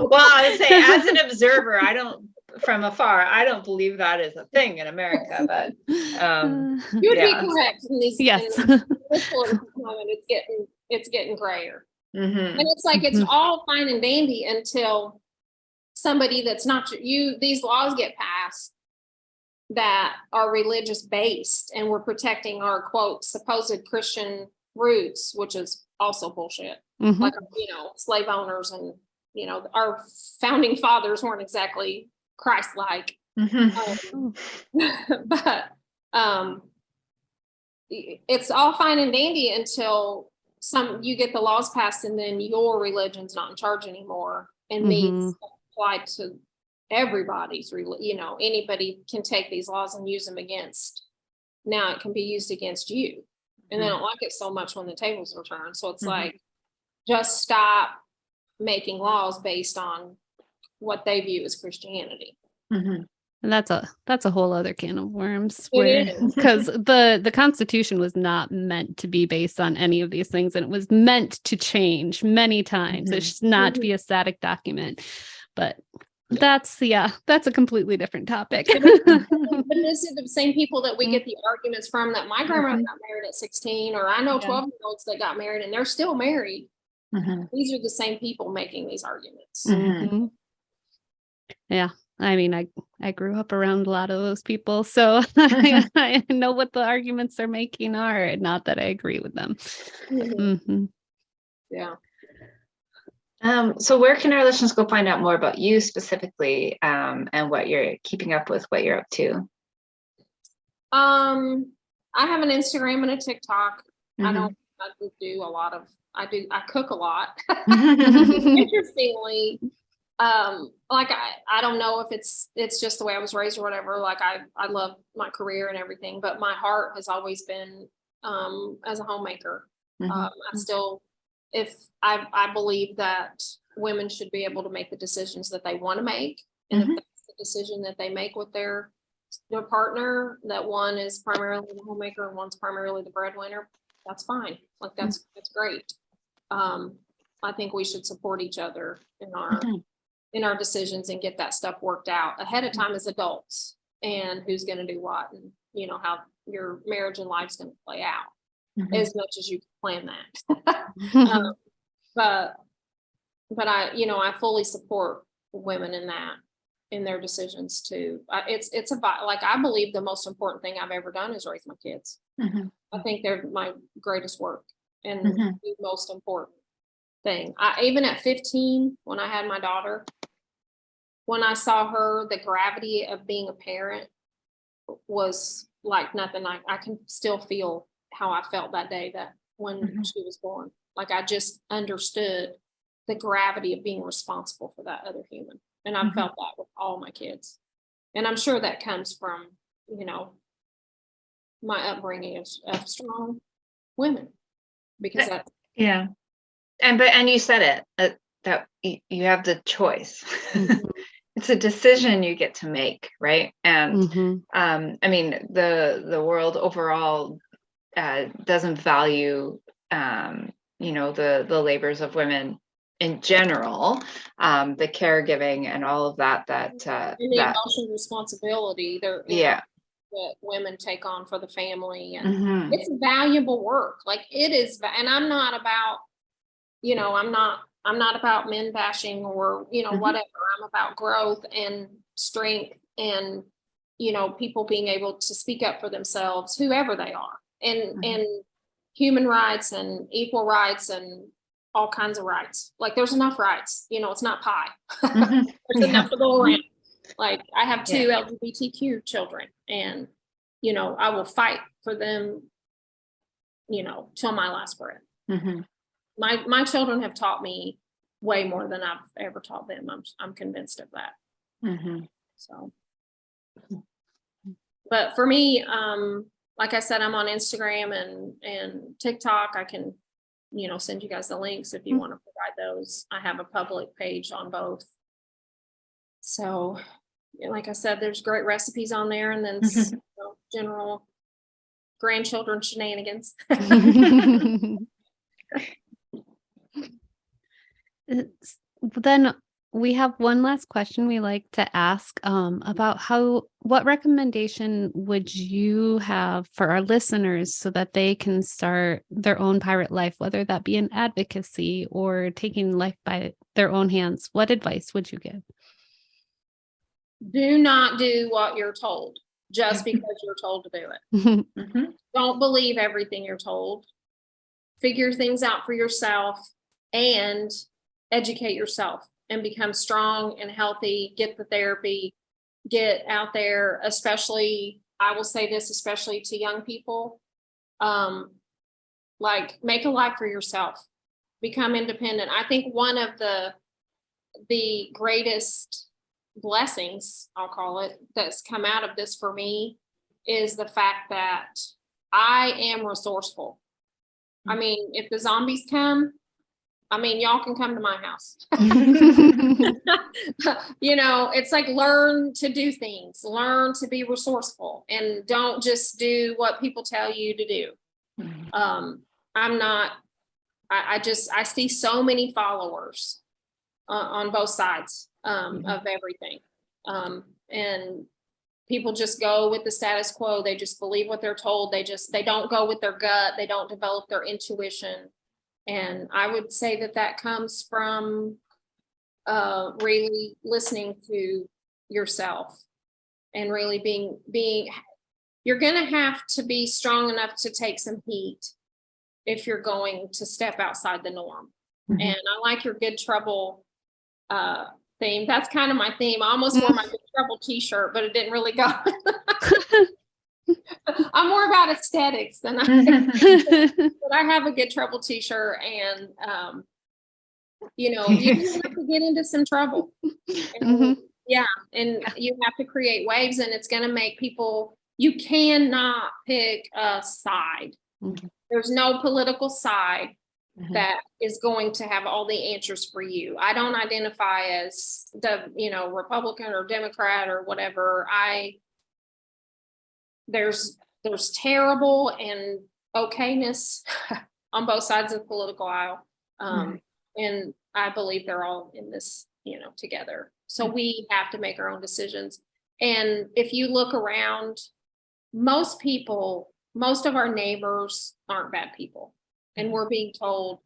S1: well, I would say, as an observer, I don't from afar. I don't believe that is a thing in America, but
S3: You would
S1: yeah.
S3: be correct in these.
S2: Yes.
S3: In this political moment, it's getting grayer,
S1: Mhm.
S3: and it's like it's all fine and dandy until somebody that's not you. These laws get passed that are religious based, and we're protecting our quote supposed Christian roots, which is also bullshit.
S2: Mhm.
S3: Like slave owners, and our founding fathers weren't exactly Christ-like.
S1: Mhm.
S3: But it's all fine and dandy until you get the laws passed, and then your religion's not in charge anymore, and these apply to everybody's anybody can take these laws and use them against. Now it can be used against you, and they don't like it so much when the tables are turned. So it's like, just stop making laws based on what they view as Christianity.
S2: And that's a whole other can of worms,
S3: It is.
S2: because the Constitution was not meant to be based on any of these things, and it was meant to change many times. It should not be a static document. But that's a completely different topic.
S3: But this is the same people that we get the arguments from, that my grandmother got married at 16, or I know 12-year-olds that got married and they're still married. These are the same people making these arguments.
S2: Yeah. I mean, I grew up around a lot of those people, so I know what the arguments they're making are, not that I agree with them.
S3: Yeah.
S1: So where can our listeners go find out more about you specifically, and what you're keeping up with, what you're up to?
S3: I have an Instagram and a TikTok. I do a lot of, I cook a lot. Interestingly, like I don't know if it's just the way I was raised or whatever. Like I love my career and everything, but my heart has always been as a homemaker. I still, if I believe that women should be able to make the decisions that they want to make, and if that's the decision that they make with their partner, that one is primarily the homemaker and one's primarily the breadwinner, that's fine. Like that's great. I think we should support each other in our decisions and get that stuff worked out ahead of time as adults, and who's going to do what, and how your marriage and life's going to play out, as much as you can plan that. But I fully support women in their decisions too. It's about, like, I believe the most important thing I've ever done is raise my kids. I think they're my greatest work and the most important thing. Even at 15, when I had my daughter, when I saw her, the gravity of being a parent was like nothing. I can still feel how I felt that day, that when she was born. Like, I just understood the gravity of being responsible for that other human. And I felt that with all my kids. And I'm sure that comes from, my upbringing of strong women, because
S1: and you said it, that you have the choice. It's a decision you get to make, right? And I mean, the world overall doesn't value the labors of women in general, the caregiving and all of that and the
S3: emotional responsibility that women take on for the family, and it's valuable work. Like, it is, and I'm not about, I'm not about men bashing or whatever. I'm about growth and strength, and people being able to speak up for themselves, whoever they are, and human rights and equal rights and all kinds of rights. Like, there's enough rights, it's not pie. There's enough to go around. Like, I have 2 LGBTQ children, and I will fight for them till my last breath. My children have taught me way more than I've ever taught them. I'm convinced of that. So, but for me, like I said, I'm on Instagram and TikTok. I can send you guys the links if you want to provide those. I have a public page on both. So, like I said, there's great recipes on there, and then general grandchildren shenanigans.
S2: Then We have one last question we like to ask about what recommendation would you have for our listeners so that they can start their own pirate life, whether that be in advocacy or taking life by their own hands? What advice would you give?
S3: Do not do what you're told just because you're told to do it.
S1: Mm-hmm.
S3: Don't believe everything you're told. Figure things out for yourself and educate yourself and become strong and healthy. Get the therapy, get out there, especially, I will say this, especially to young people, like make a life for yourself, become independent. I think one of the greatest blessings, I'll call it, that's come out of this for me is the fact that I am resourceful. I mean, if the zombies come, I mean, y'all can come to my house. You know, it's like learn to do things, learn to be resourceful, and don't just do what people tell you to do. I'm not, I see so many followers on both sides of everything. And people just go with the status quo. They just believe what they're told. They don't go with their gut. They don't develop their intuition. And I would say that comes from really listening to yourself and really being, you're going to have to be strong enough to take some heat if you're going to step outside the norm. And I like your good trouble theme. That's kind of my theme. I almost wore my good trouble t-shirt, but it didn't really go. I'm more about aesthetics than but I have a good trouble t-shirt, and you know, you have to get into some trouble. And, yeah, and you have to create waves, and it's going to make people, you cannot pick a side. There's no political side that is going to have all the answers for you. I don't identify as Republican or Democrat or whatever. There's terrible and okayness on both sides of the political aisle. And I believe they're all in this, together. So we have to make our own decisions. And if you look around, most of our neighbors aren't bad people. And we're being told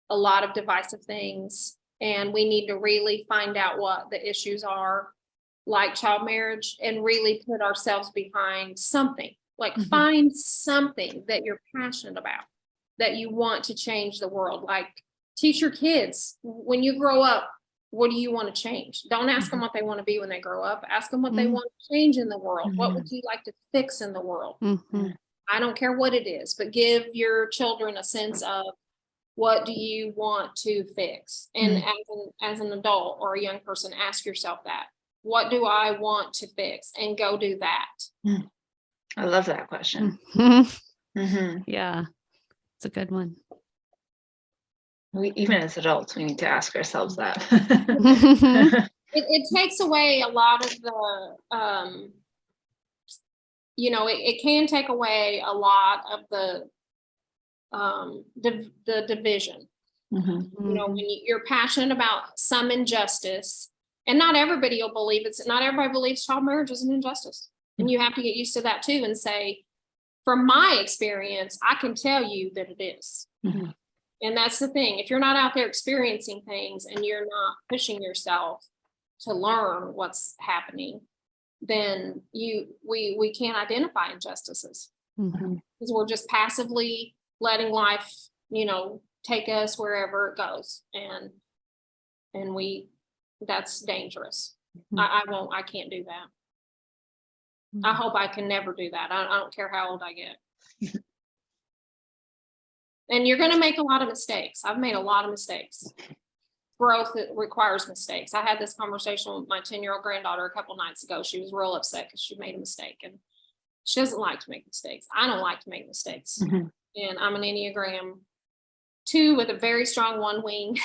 S3: a lot of divisive things. And we need to really find out what the issues are, like child marriage, and really put ourselves behind something. Like find something that you're passionate about, that you want to change the world. Like teach your kids, when you grow up, what do you want to change? Don't ask them what they want to be when they grow up. Ask them what they want to change in the world. What would you like to fix in the world? I don't care what it is, but give your children a sense of what do you want to fix? And as an adult or a young person, ask yourself that. What do I want to fix? And go do that.
S1: I love that question.
S2: Yeah, it's a good one.
S1: Even as adults, we need to ask ourselves that.
S3: It takes away a lot of the, it can take away a lot of the division. When you're passionate about some injustice, and not everybody will believe not everybody believes child marriage is an injustice. And you have to get used to that too and say, from my experience, I can tell you that it is. And that's the thing. If you're not out there experiencing things and you're not pushing yourself to learn what's happening, then we can't identify injustices because we're just passively letting life, take us wherever it goes. And that's dangerous. I can't do that. I hope I can never do that. I don't care how old I get. And you're going to make a lot of mistakes. I've made a lot of mistakes. Growth requires mistakes. I had this conversation with my 10-year-old granddaughter a couple nights ago. She was real upset because she made a mistake, and she doesn't like to make mistakes. I don't like to make mistakes. And I'm an Enneagram 2 with a very strong 1 wing.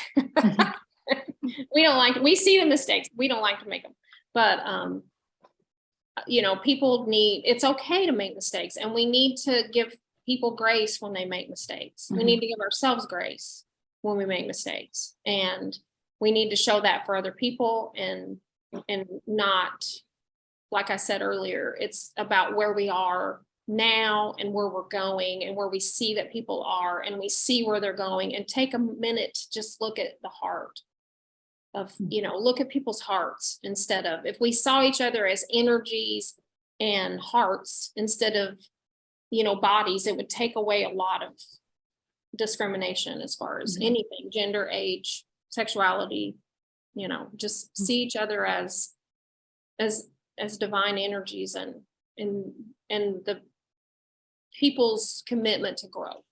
S3: We see the mistakes. We don't like to make them. But, it's okay to make mistakes, and we need to give people grace when they make mistakes. We need to give ourselves grace when we make mistakes. And we need to show that for other people, and not, like I said earlier, it's about where we are now and where we're going and where we see that people are and we see where they're going, and take a minute to just look at the heart of, look at people's hearts, instead of, if we saw each other as energies and hearts instead of, bodies, it would take away a lot of discrimination as far as anything, gender, age, sexuality, just see each other as divine energies, and the people's commitment to grow.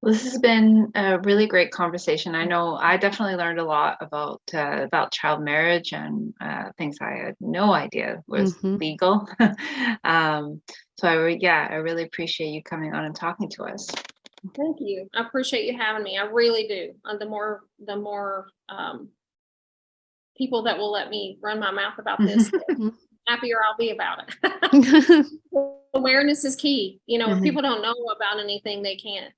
S1: This has been a really great conversation. I know I definitely learned a lot about child marriage and things I had no idea was legal. So I really appreciate you coming on and talking to us.
S3: Thank you. I appreciate you having me. I really do. The more people that will let me run my mouth about this, the happier I'll be about it. Awareness is key. If people don't know about anything, they can't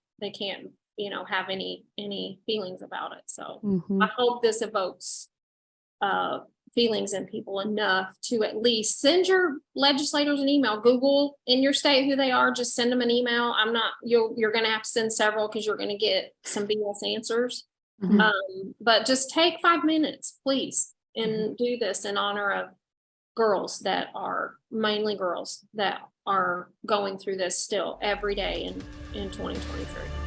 S3: have any feelings about it. So I hope this evokes feelings in people enough to at least send your legislators an email. Google in your state who they are, just send them an email. You're going to have to send several, because you're going to get some BS answers. But just take 5 minutes, please, and do this in honor of girls that are, mainly girls that are going through this still every day in 2023.